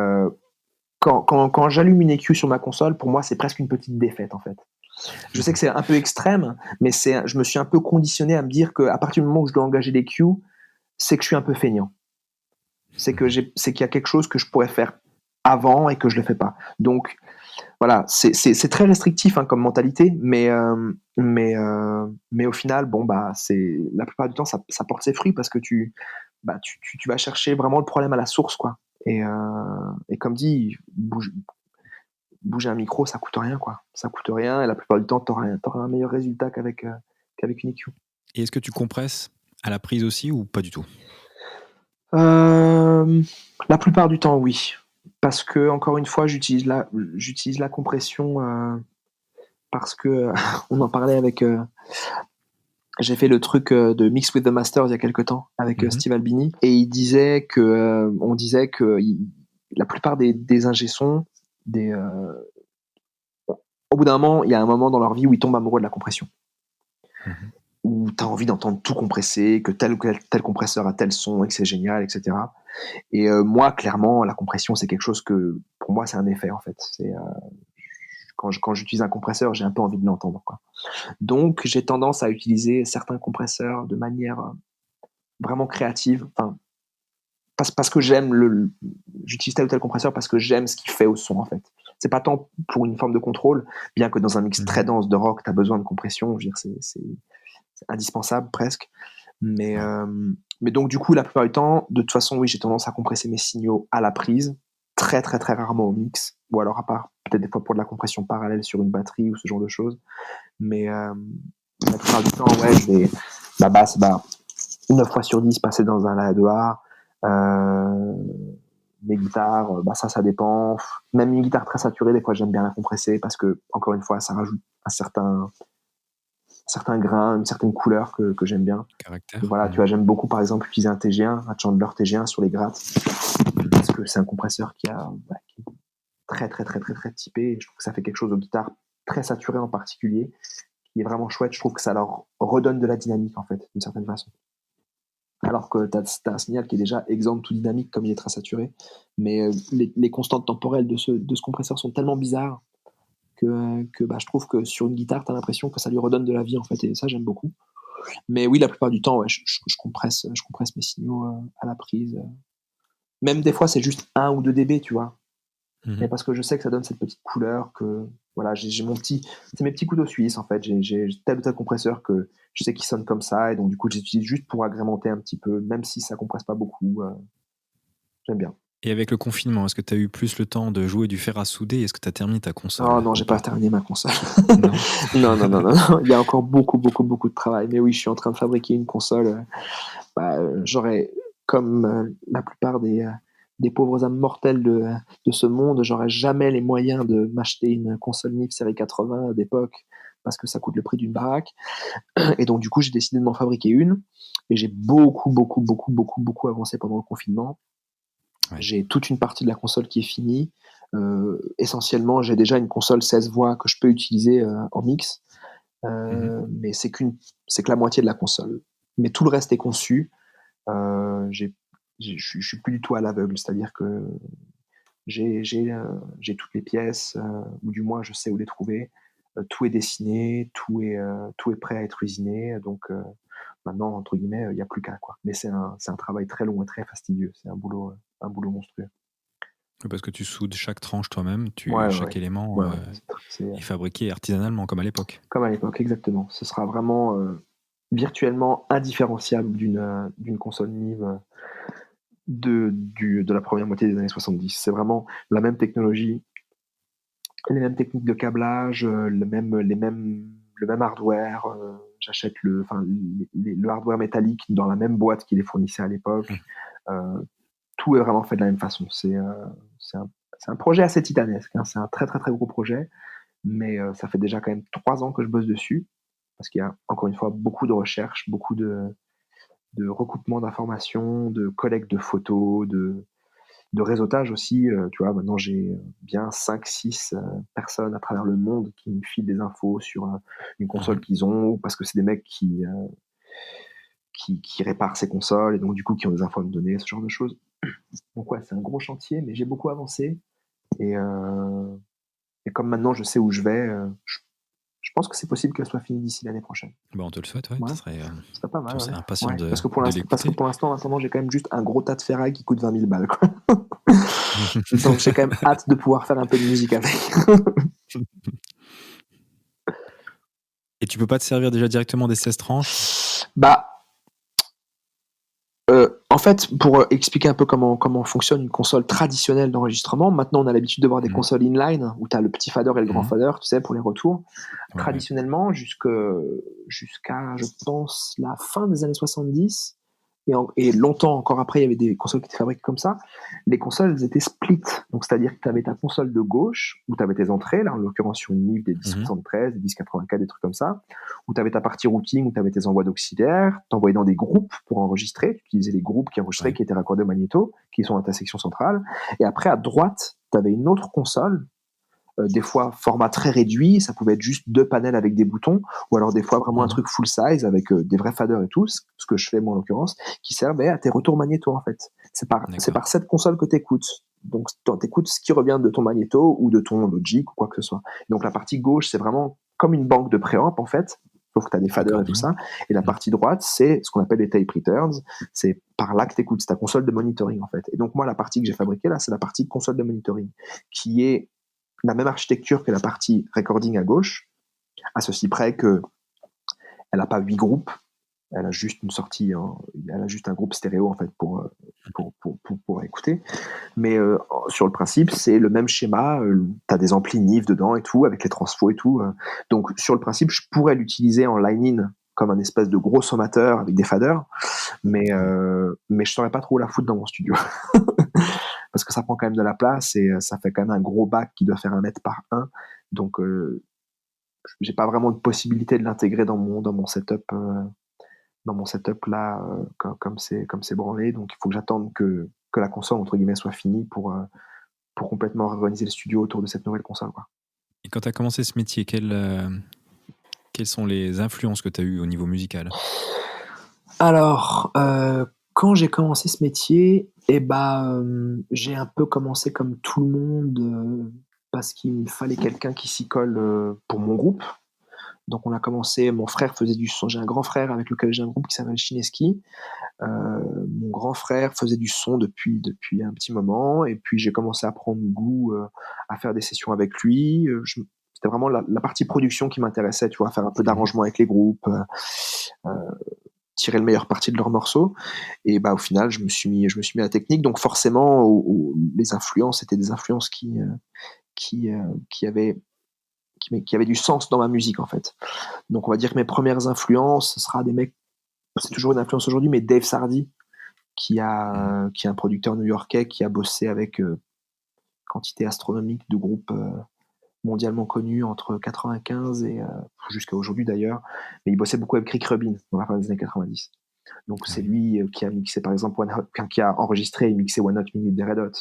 quand j'allume une EQ sur ma console, pour moi, c'est presque une petite défaite, en fait. Je sais que c'est un peu extrême, mais je me suis un peu conditionné à me dire qu'à partir du moment où je dois engager l'EQ, c'est que je suis un peu feignant. C'est qu'il y a quelque chose que je pourrais faire avant et que je le fais pas. Donc, voilà, c'est très restrictif, hein, comme mentalité, mais au final, bon, bah, la plupart du temps, ça porte ses fruits parce que tu vas chercher vraiment le problème à la source, quoi. Et comme dit, bouger un micro, ça coûte rien, quoi. Ça coûte rien, et la plupart du temps, t'auras un meilleur résultat qu'avec une EQ. Et est-ce que tu compresses à la prise aussi ou pas du tout? Euh, la plupart du temps, oui. Parce que, encore une fois, j'utilise la compression parce que, on en parlait j'ai fait le truc de Mix with the Masters il y a quelques temps avec Mmh. Steve Albini, et on disait que la plupart des ingé sons, au bout d'un moment, il y a un moment dans leur vie où ils tombent amoureux de la compression, Mmh. où tu as envie d'entendre tout compresser, que tel ou tel compresseur a tel son et que c'est génial, etc. Et moi, clairement, la compression, c'est quelque chose que, pour moi, c'est un effet, en fait. Quand j'utilise un compresseur, j'ai un peu envie de l'entendre, quoi. Donc, j'ai tendance à utiliser certains compresseurs de manière vraiment créative. Enfin, parce que j'utilise tel ou tel compresseur parce que j'aime ce qu'il fait au son, en fait. C'est pas tant pour une forme de contrôle, bien que dans un mix très Mmh. dense de rock, tu as besoin de compression. Je veux dire, c'est indispensable presque. Mais, Ouais. mais donc, du coup, la plupart du temps, de toute façon, oui, j'ai tendance à compresser mes signaux à la prise, très, très, très rarement au mix, ou alors à part peut-être des fois pour de la compression parallèle sur une batterie ou ce genre de choses. Mais la plupart du temps, ouais, la basse, 9 fois sur 10 passer dans un La2A. Euh, les guitares, ça dépend. Même une guitare très saturée, des fois, j'aime bien la compresser parce que, encore une fois, ça rajoute un certain grain, une certaine couleur que j'aime bien. Caractère. Voilà, tu Mmh. vois, j'aime beaucoup, par exemple, utiliser un TG1, un Chandler TG1 sur les grattes, Mmh. parce que c'est un compresseur qui est très, très, très, très, très typé. Et je trouve que ça fait quelque chose aux guitares très saturées en particulier, qui est vraiment chouette. Je trouve que ça leur redonne de la dynamique, en fait, d'une certaine façon. alors que tu as un signal qui est déjà exempt de tout dynamique comme il est très saturé. Mais les constantes temporelles de ce compresseur sont tellement bizarres que bah, je trouve que sur une guitare, tu as l'impression que ça lui redonne de la vie, en fait, et ça, j'aime beaucoup. Mais oui, la plupart du temps, ouais, je compresse mes signaux à la prise. Même des fois, c'est juste 1 ou 2 dB, tu vois. Mais parce que je sais que ça donne cette petite couleur que voilà, j'ai mon petit, c'est mes petits couteaux suisses en fait. J'ai tel ou tel compresseur que je sais qu'il sonne comme ça et donc du coup j'utilise juste pour agrémenter un petit peu, même si ça compresse pas beaucoup. J'aime bien. Et avec le confinement, est-ce que tu as eu plus le temps de jouer du fer à souder? Est-ce que tu as terminé ta Oh console non, ou j'ai pas pas? terminé ma console. Non. Non. Il y a encore beaucoup de travail. Mais oui, je suis en train de fabriquer une console. J'aurais, comme la plupart des pauvres âmes mortelles de ce monde, j'aurais jamais les moyens de m'acheter une console NIF série 80 d'époque parce que ça coûte le prix d'une baraque. Et donc, du coup, j'ai décidé de m'en fabriquer une. Et j'ai beaucoup avancé pendant le confinement. Ouais. J'ai toute une partie de la console qui est finie. Essentiellement, j'ai déjà une console 16 voix que je peux utiliser en mix. Mais c'est que la moitié de la console. Mais tout le reste est conçu. Je suis plus du tout à l'aveugle, c'est-à-dire que j'ai toutes les pièces, ou du moins je sais où les trouver. Tout est dessiné, tout est prêt à être usiné. Donc maintenant, entre guillemets, il n'y a plus qu'à quoi. Mais c'est un travail très long et très fastidieux. C'est un boulot monstrueux. Parce que tu soudes chaque tranche toi-même, chaque Ouais. élément C'est est fabriqué artisanalement comme à l'époque. comme à l'époque, exactement. Ce sera vraiment virtuellement indifférenciable d'une console NIV de la première moitié des années 70. C'est vraiment la même technologie, les mêmes techniques de câblage, le même hardware. J'achète le hardware métallique dans la même boîte qui les fournissait à l'époque. Tout est vraiment fait de la même façon. C'est un projet assez titanesque. Hein. C'est un très très très gros projet, mais ça fait déjà quand même 3 ans que je bosse dessus parce qu'il y a encore une fois beaucoup de recherches, beaucoup de recoupement d'informations, de collecte de photos, de réseautage aussi. Tu vois, maintenant j'ai bien 5-6 personnes à travers le monde qui me filent des infos sur une console qu'ils ont, ou parce que c'est des mecs qui réparent ces consoles et donc du coup qui ont des infos à me donner, ce genre de choses. Donc ouais, c'est un gros chantier, mais j'ai beaucoup avancé. Et comme maintenant je sais où je vais, je pense que c'est possible qu'elle soit finie d'ici l'année prochaine. Bah, on te le souhaite, ouais. Ouais, Ce serait pas mal. on Ouais. serait impatient Ouais, de parce que pour l'écouter. l'instant, en attendant, j'ai quand même juste un gros tas de ferraille qui coûte 20 000 balles. Quoi. Donc j'ai quand même hâte de pouvoir faire un peu de musique avec. Et tu peux pas te servir déjà directement des 16 tranches? Bah, en fait, pour expliquer un peu comment fonctionne une console traditionnelle d'enregistrement, maintenant on a l'habitude de voir des consoles inline où tu as le petit fader et le grand fader, tu sais, pour les retours. Ouais. Traditionnellement, jusqu'à, je pense, la fin des années 70, et longtemps encore après, il y avait des consoles qui étaient fabriquées comme ça. Les consoles, elles étaient split. Donc, c'est-à-dire que tu avais ta console de gauche, où tu avais tes entrées, là, en l'occurrence sur une NIF des 1073, des 1084, des trucs comme ça, où tu avais ta partie routing, où tu avais tes envois d'auxiliaires, tu envoyais dans des groupes pour enregistrer, tu utilisais les groupes qui enregistraient, qui étaient raccordés au magnéto, qui sont à ta section centrale. Et après, à droite, tu avais une autre console, des fois format très réduit, ça pouvait être juste 2 panels avec des boutons, ou alors des fois vraiment un truc full size avec des vrais faders et tout, ce que je fais moi en l'occurrence, qui servait à tes retours magnéto en fait. C'est par cette console que tu écoutes. Donc tu écoutes ce qui revient de ton magnéto ou de ton Logic ou quoi que ce soit. Donc la partie gauche, c'est vraiment comme une banque de préamp en fait, sauf que tu as des faders et tout ça. Et la partie droite, c'est ce qu'on appelle les tape returns. C'est par là que tu écoutes, c'est ta console de monitoring en fait. Et donc moi, la partie que j'ai fabriquée là, c'est la partie console de monitoring, qui est la même architecture que la partie recording à gauche, à ceci près que elle n'a pas 8 groupes, elle a juste une sortie, elle a juste un groupe stéréo en fait pour écouter. Mais sur le principe, c'est le même schéma. Tu as des amplis NIF dedans et tout, avec les transfos et tout. Donc sur le principe, je pourrais l'utiliser en line-in comme un espèce de gros sommateur avec des faders, mais je saurais pas trop où la foutre dans mon studio. Parce que ça prend quand même de la place et ça fait quand même un gros bac qui doit faire 1 mètre par 1. Donc, j'ai pas vraiment de possibilité de l'intégrer dans mon setup là, comme c'est branlé. Donc, il faut que j'attende que la console, entre guillemets, soit finie pour complètement organiser le studio autour de cette nouvelle console, quoi. Et quand tu as commencé ce métier, quelles sont les influences que tu as eues au niveau musical? Alors, quand j'ai commencé ce métier, j'ai un peu commencé comme tout le monde, parce qu'il me fallait quelqu'un qui s'y colle, pour mon groupe. Donc on a commencé, mon frère faisait du son, j'ai un grand frère avec lequel j'ai un groupe qui s'appelle Chineski. Mon grand frère faisait du son depuis un petit moment, et puis j'ai commencé à prendre goût, à faire des sessions avec lui. C'était vraiment la partie production qui m'intéressait, tu vois, faire un peu Mhm. d'arrangement avec les groupes, euh, tirer le meilleur parti de leurs morceaux. Et bah au final, je me suis mis à la technique. Donc forcément, les influences étaient des influences qui, euh, qui avaient qui avaient du sens dans ma musique en fait. Donc on va dire que mes premières influences, ce sera des mecs, c'est toujours une influence aujourd'hui, mais Dave Sardy, Mhm. qui est un producteur new-yorkais qui a bossé avec quantité astronomique de groupes mondialement connus entre 95 et jusqu'à aujourd'hui d'ailleurs. Mais il bossait beaucoup avec Rick Rubin dans la fin des années 90. Donc Ah c'est oui. lui qui a mixé par exemple qui a enregistré et mixé One Hot Minute des Red Hot.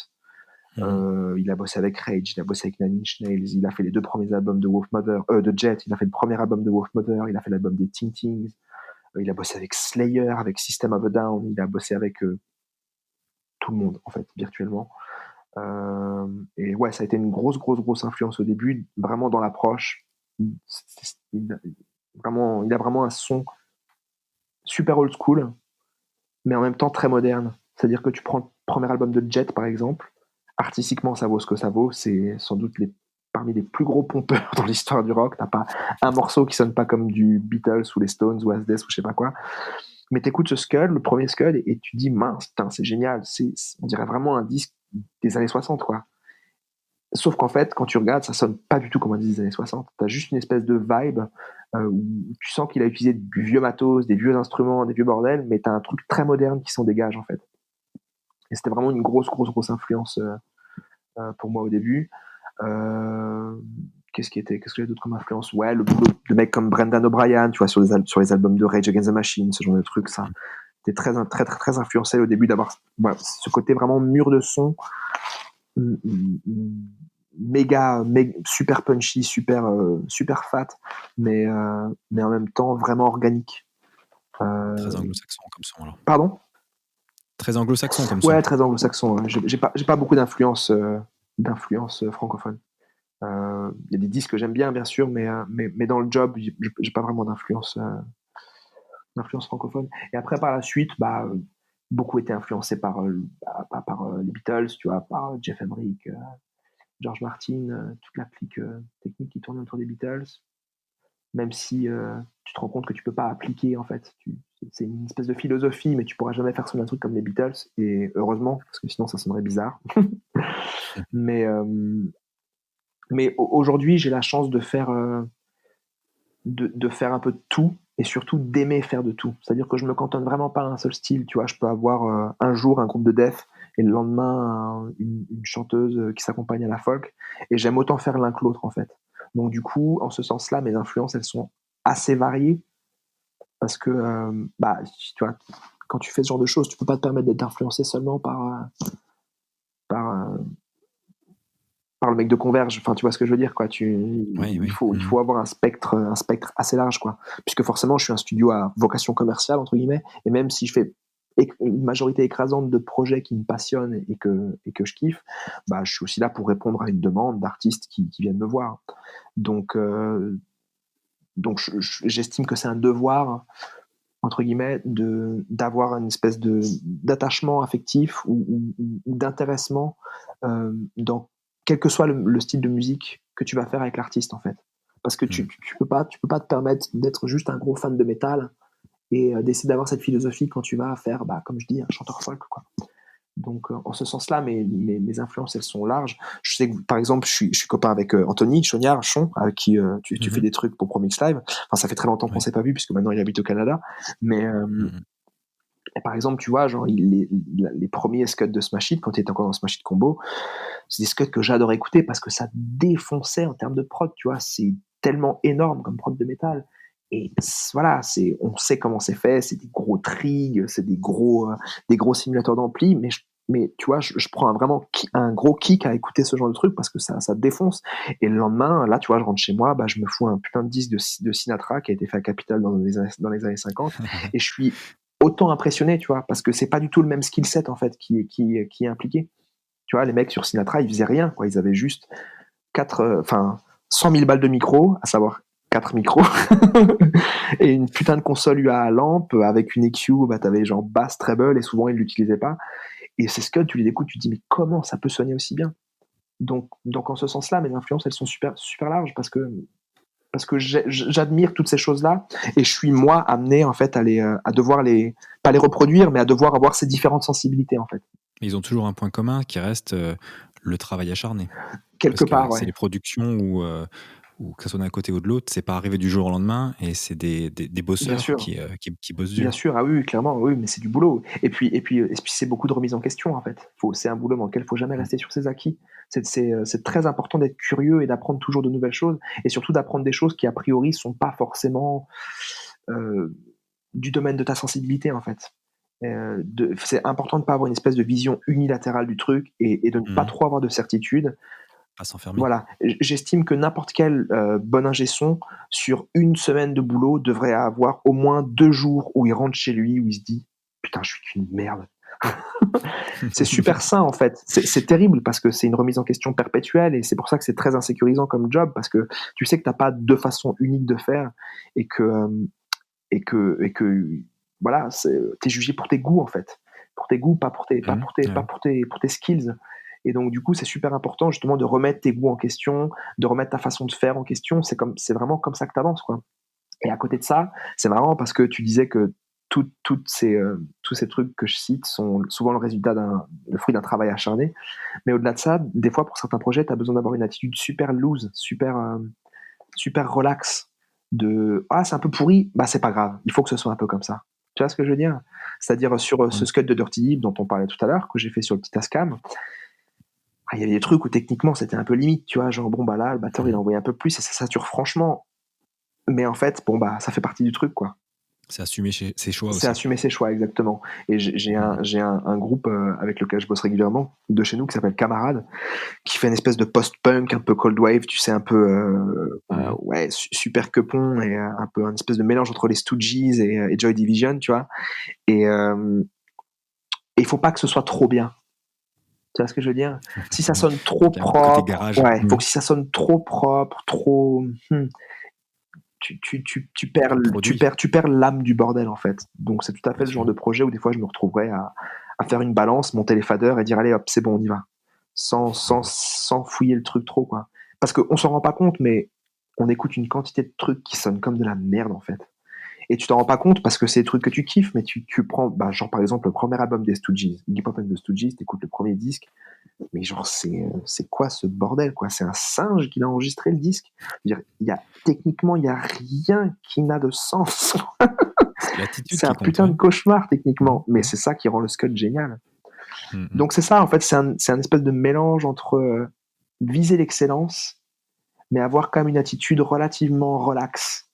Mhm. Il a bossé avec Rage, il a bossé avec Nine Inch Nails, il a fait les 2 premiers albums de Wolfmother, de Jet, il a fait le premier album de Wolfmother, il a fait l'album des Ting Tings, il a bossé avec Slayer, avec System of a Down, il a bossé avec tout le monde en fait, virtuellement. Euh, et ouais, ça a été une grosse influence au début, vraiment dans l'approche. Il a il a vraiment un son super old school, mais en même temps très moderne. C'est-à-dire que tu prends le premier album de Jet, par exemple, artistiquement, ça vaut ce que ça vaut. C'est sans doute parmi les plus gros pompeurs dans l'histoire du rock. T'as pas un morceau qui sonne pas comme du Beatles ou les Stones ou Asdes ou je sais pas quoi. Mais t'écoutes ce Scud, le premier Scud, et tu dis, mince, putain, c'est génial. On dirait vraiment un disque des années 60, quoi. Sauf qu'en fait, quand tu regardes, ça sonne pas du tout comme un disque des années 60. T'as juste une espèce de vibe où tu sens qu'il a utilisé du vieux matos, des vieux instruments, des vieux bordels, mais t'as un truc très moderne qui s'en dégage, en fait. Et c'était vraiment une grosse influence pour moi au début. Euh, qu'est-ce que j'ai d'autre comme influence? Ouais, le boulot de mecs comme Brendan O'Brien, tu vois, sur les albums de Rage Against the Machine, ce genre de trucs, ça. T'es très influencé au début d'avoir voilà, ce côté vraiment mur de son, super punchy, super fat, mais en même temps vraiment organique. Très Euh, anglo-saxon comme son alors. Pardon? Très anglo-saxon comme son. Ouais, très anglo-saxon. Ouais. J'ai pas beaucoup d'influence francophone. Il y a des disques que j'aime bien sûr, mais dans le job, j'ai pas vraiment d'influence francophone. Et après, par la suite, beaucoup été influencé par les Beatles, tu vois, par Jeff Emerick, George Martin, toute la clique technique qui tourne autour des Beatles. Même si tu te rends compte que tu peux pas appliquer, en fait. C'est une espèce de philosophie, mais tu pourras jamais faire sonner un truc comme les Beatles. Et heureusement, parce que sinon ça sonnerait bizarre. mais aujourd'hui, j'ai la chance de faire un peu de tout et surtout d'aimer faire de tout. C'est-à-dire que je me cantonne vraiment pas à un seul style. Tu vois, je peux avoir un jour un groupe de death et le lendemain une chanteuse qui s'accompagne à la folk. Et j'aime autant faire l'un que l'autre en fait. Donc du coup, en ce sens-là, mes influences elles sont assez variées parce que tu vois, quand tu fais ce genre de choses, tu peux pas te permettre d'être influencé seulement par par le mec de Converge. Enfin, tu vois ce que je veux dire, quoi. Oui, oui. Il faut avoir un spectre assez large, quoi. Puisque forcément, je suis un studio à vocation commerciale, entre guillemets, et même si je fais une majorité écrasante de projets qui me passionnent et que je kiffe, je suis aussi là pour répondre à une demande d'artistes qui viennent me voir. Donc, j'estime que c'est un devoir, entre guillemets, d'avoir une espèce d'attachement affectif ou d'intéressement dans quel que soit le style de musique que tu vas faire avec l'artiste en fait. Parce que Mhm. tu peux pas te permettre d'être juste un gros fan de métal et d'essayer d'avoir cette philosophie quand tu vas faire, comme je dis, un chanteur folk, quoi. Donc, en ce sens-là, mes influences, elles sont larges. Je sais que, par exemple, je suis copain avec Anthony Chognard, avec qui tu fais Mhm. des trucs pour Promix Live. Enfin, ça fait très longtemps qu'on Ouais. s'est pas vu, puisque maintenant il habite au Canada. Mais, Mhm. et par exemple, tu vois, genre, les premiers scuds de Smash Hit, quand il était encore dans Smash Hit Combo, c'est des scuds que j'adore écouter parce que ça défonçait en termes de prod, tu vois. C'est tellement énorme comme prod de métal. Et voilà, on sait comment c'est fait, c'est des gros trigs, c'est des gros simulateurs d'ampli, mais tu vois, je prends un gros kick à écouter ce genre de truc parce que ça défonce. Et le lendemain, là, tu vois, je rentre chez moi, je me fous un putain de disque de Sinatra qui a été fait à Capitol dans les années 50 et je suis autant impressionné, tu vois, parce que c'est pas du tout le même skill set, en fait, qui est impliqué. Tu vois, les mecs sur Sinatra, ils faisaient rien, quoi. Ils avaient juste 100 000 balles de micro, à savoir 4 micros, et une putain de console UA à lampe avec une EQ, bah, t'avais genre basse, treble, et souvent ils l'utilisaient pas. Et c'est ce que tu les écoutes, tu te dis, mais comment ça peut sonner aussi bien? Donc en ce sens-là, mes influences, elles sont super, super larges parce que j'admire toutes ces choses-là et je suis moi amené en fait à devoir pas les reproduire, mais à devoir avoir ces différentes sensibilités en fait. Ils ont toujours un point commun qui reste le travail acharné. Quelque Parce que part, c'est ouais. les productions où que ce soit d'un côté ou de l'autre, c'est pas arrivé du jour au lendemain et c'est des Bien bosseurs sûr. qui bossent Bien dur. sûr, ah oui, clairement, oui, mais c'est du boulot. Et puis c'est beaucoup de remise en question en fait. C'est un boulot dans lequel il faut jamais rester sur ses acquis. C'est très important d'être curieux et d'apprendre toujours de nouvelles choses, et surtout d'apprendre des choses qui a priori sont pas forcément du domaine de ta sensibilité en fait. C'est important de ne pas avoir une espèce de vision unilatérale du truc et de ne pas trop avoir de certitude. Pas s'enfermer. Voilà, j'estime que n'importe quel bon ingé son, sur une semaine de boulot, devrait avoir au moins 2 jours où il rentre chez lui, où il se dit « Putain, je suis qu'une merde ». C'est super sain en fait. C'est terrible parce que c'est une remise en question perpétuelle et c'est pour ça que c'est très insécurisant comme job, parce que tu sais que t'as pas deux façons uniques de faire et que voilà, t'es jugé pour tes goûts en fait, pour tes goûts, pas pour tes skills. Et donc du coup, c'est super important justement de remettre tes goûts en question, de remettre ta façon de faire en question. C'est vraiment comme ça que t'avances, quoi. Et à côté de ça, c'est marrant parce que tu disais que tous ces trucs que je cite sont souvent le fruit d'un travail acharné. Mais au-delà de ça, des fois, pour certains projets, tu as besoin d'avoir une attitude super loose, super relax. C'est un peu pourri, bah c'est pas grave, il faut que ce soit un peu comme ça. Tu vois ce que je veux dire? C'est-à-dire sur ce scud de Dirty Deep dont on parlait tout à l'heure, que j'ai fait sur le petit Tascam, il y avait des trucs où techniquement c'était un peu limite, tu vois, genre bon bah là, le batteur il a envoyé un peu plus et ça sature franchement. Mais en fait, bon bah ça fait partie du truc, quoi. C'est assumer ses choix C'est aussi. assumer ses choix, exactement. Et j'ai un groupe avec lequel je bosse régulièrement, de chez nous, qui s'appelle Camarade, qui fait une espèce de post-punk, un peu cold wave, tu sais, un peu ouais, super quepon, et un peu un espèce de mélange entre les Stooges et Joy Division, tu vois. Et il faut pas que ce soit trop bien. Tu vois ce que je veux dire? Si ça sonne trop Il y a un petit côté propre, garage. ouais, faut que si ça sonne trop propre, trop, tu perds l'âme du bordel en fait. Donc c'est tout à fait le genre de projet où des fois je me retrouverais à faire une balance, monter les faders et dire allez hop, c'est bon, on y va. Sans fouiller le truc trop, quoi. Parce qu'on s'en rend pas compte, mais on écoute une quantité de trucs qui sonnent comme de la merde en fait. Et tu t'en rends pas compte parce que c'est des trucs que tu kiffes, mais tu prends, bah, genre par exemple le premier album des Stooges, Iggy Pop and the Stooges, t'écoutes le premier disque, mais genre c'est quoi ce bordel, quoi? C'est un singe qui a enregistré le disque. Je veux dire, techniquement il y a rien qui n'a de sens. C'est l'attitude C'est qui un compte. putain de cauchemar techniquement, mais c'est ça qui rend le scud génial. Donc c'est ça en fait, c'est un espèce de mélange entre viser l'excellence, mais avoir quand même une attitude relativement relax.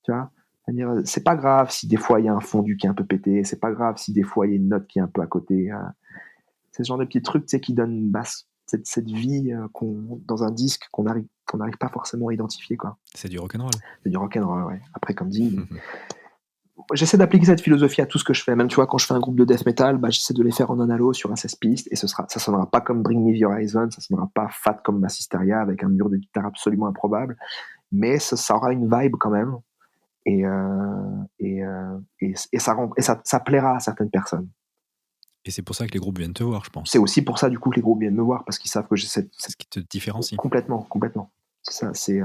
Tu vois? C'est-à-dire, c'est pas grave si des fois il y a un fondu qui est un peu pété, c'est pas grave si des fois il y a une note qui est un peu à côté. C'est ce genre de petits trucs, tu sais, qui donnent cette vie dans un disque qu'on n'arrive pas forcément à identifier, quoi. C'est du rock'n'roll. C'est du rock'n'roll, ouais. Après, comme dit, j'essaie d'appliquer cette philosophie à tout ce que je fais. Même, tu vois, quand je fais un groupe de death metal, bah, j'essaie de les faire en analo sur un 16 pistes, et ça sonnera pas comme Bring Me the Horizon, ça sonnera pas fat comme Bassisteria avec un mur de guitare absolument improbable, mais ça aura une vibe quand même, et ça plaira à certaines personnes. Et c'est pour ça que les groupes viennent te voir, je pense. C'est aussi pour ça, du coup, que les groupes viennent me voir, parce qu'ils savent que j'ai C'est ce qui te différencie. Complètement. C'est ça, c'est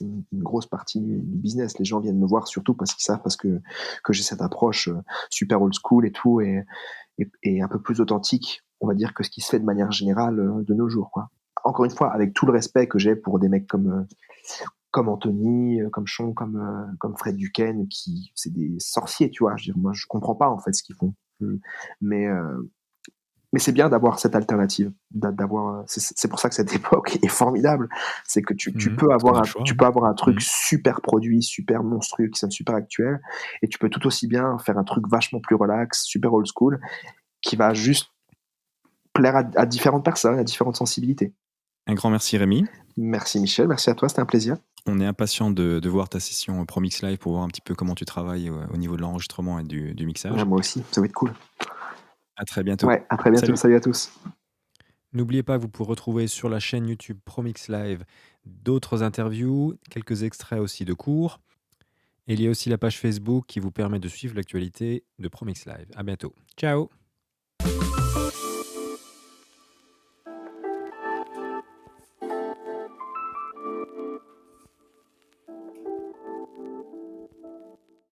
une grosse partie du business. Les gens viennent me voir surtout parce qu'ils savent, parce que j'ai cette approche super old school et tout, et un peu plus authentique, on va dire, que ce qui se fait de manière générale de nos jours, quoi. Encore une fois, avec tout le respect que j'ai pour des mecs comme Anthony, comme Sean, comme Fred Duquesne, qui c'est des sorciers, tu vois. Je veux dire, moi, je comprends pas en fait ce qu'ils font, mais c'est bien d'avoir cette alternative, c'est pour ça que cette époque est formidable, c'est que tu peux avoir un truc super produit, super monstrueux, qui sonne super actuel, et tu peux tout aussi bien faire un truc vachement plus relax, super old school, qui va juste plaire à différentes personnes, à différentes sensibilités. Un grand merci Rémi. Merci Michel, merci à toi, c'était un plaisir. On est impatient de voir ta session ProMix Live pour voir un petit peu comment tu travailles au niveau de l'enregistrement et du mixage. Ouais, moi aussi, ça va être cool. À très bientôt. Ouais, à très bientôt. Salut. Salut à tous. N'oubliez pas, vous pouvez retrouver sur la chaîne YouTube ProMix Live d'autres interviews, quelques extraits aussi de cours. Et il y a aussi la page Facebook qui vous permet de suivre l'actualité de ProMix Live. À bientôt. Ciao!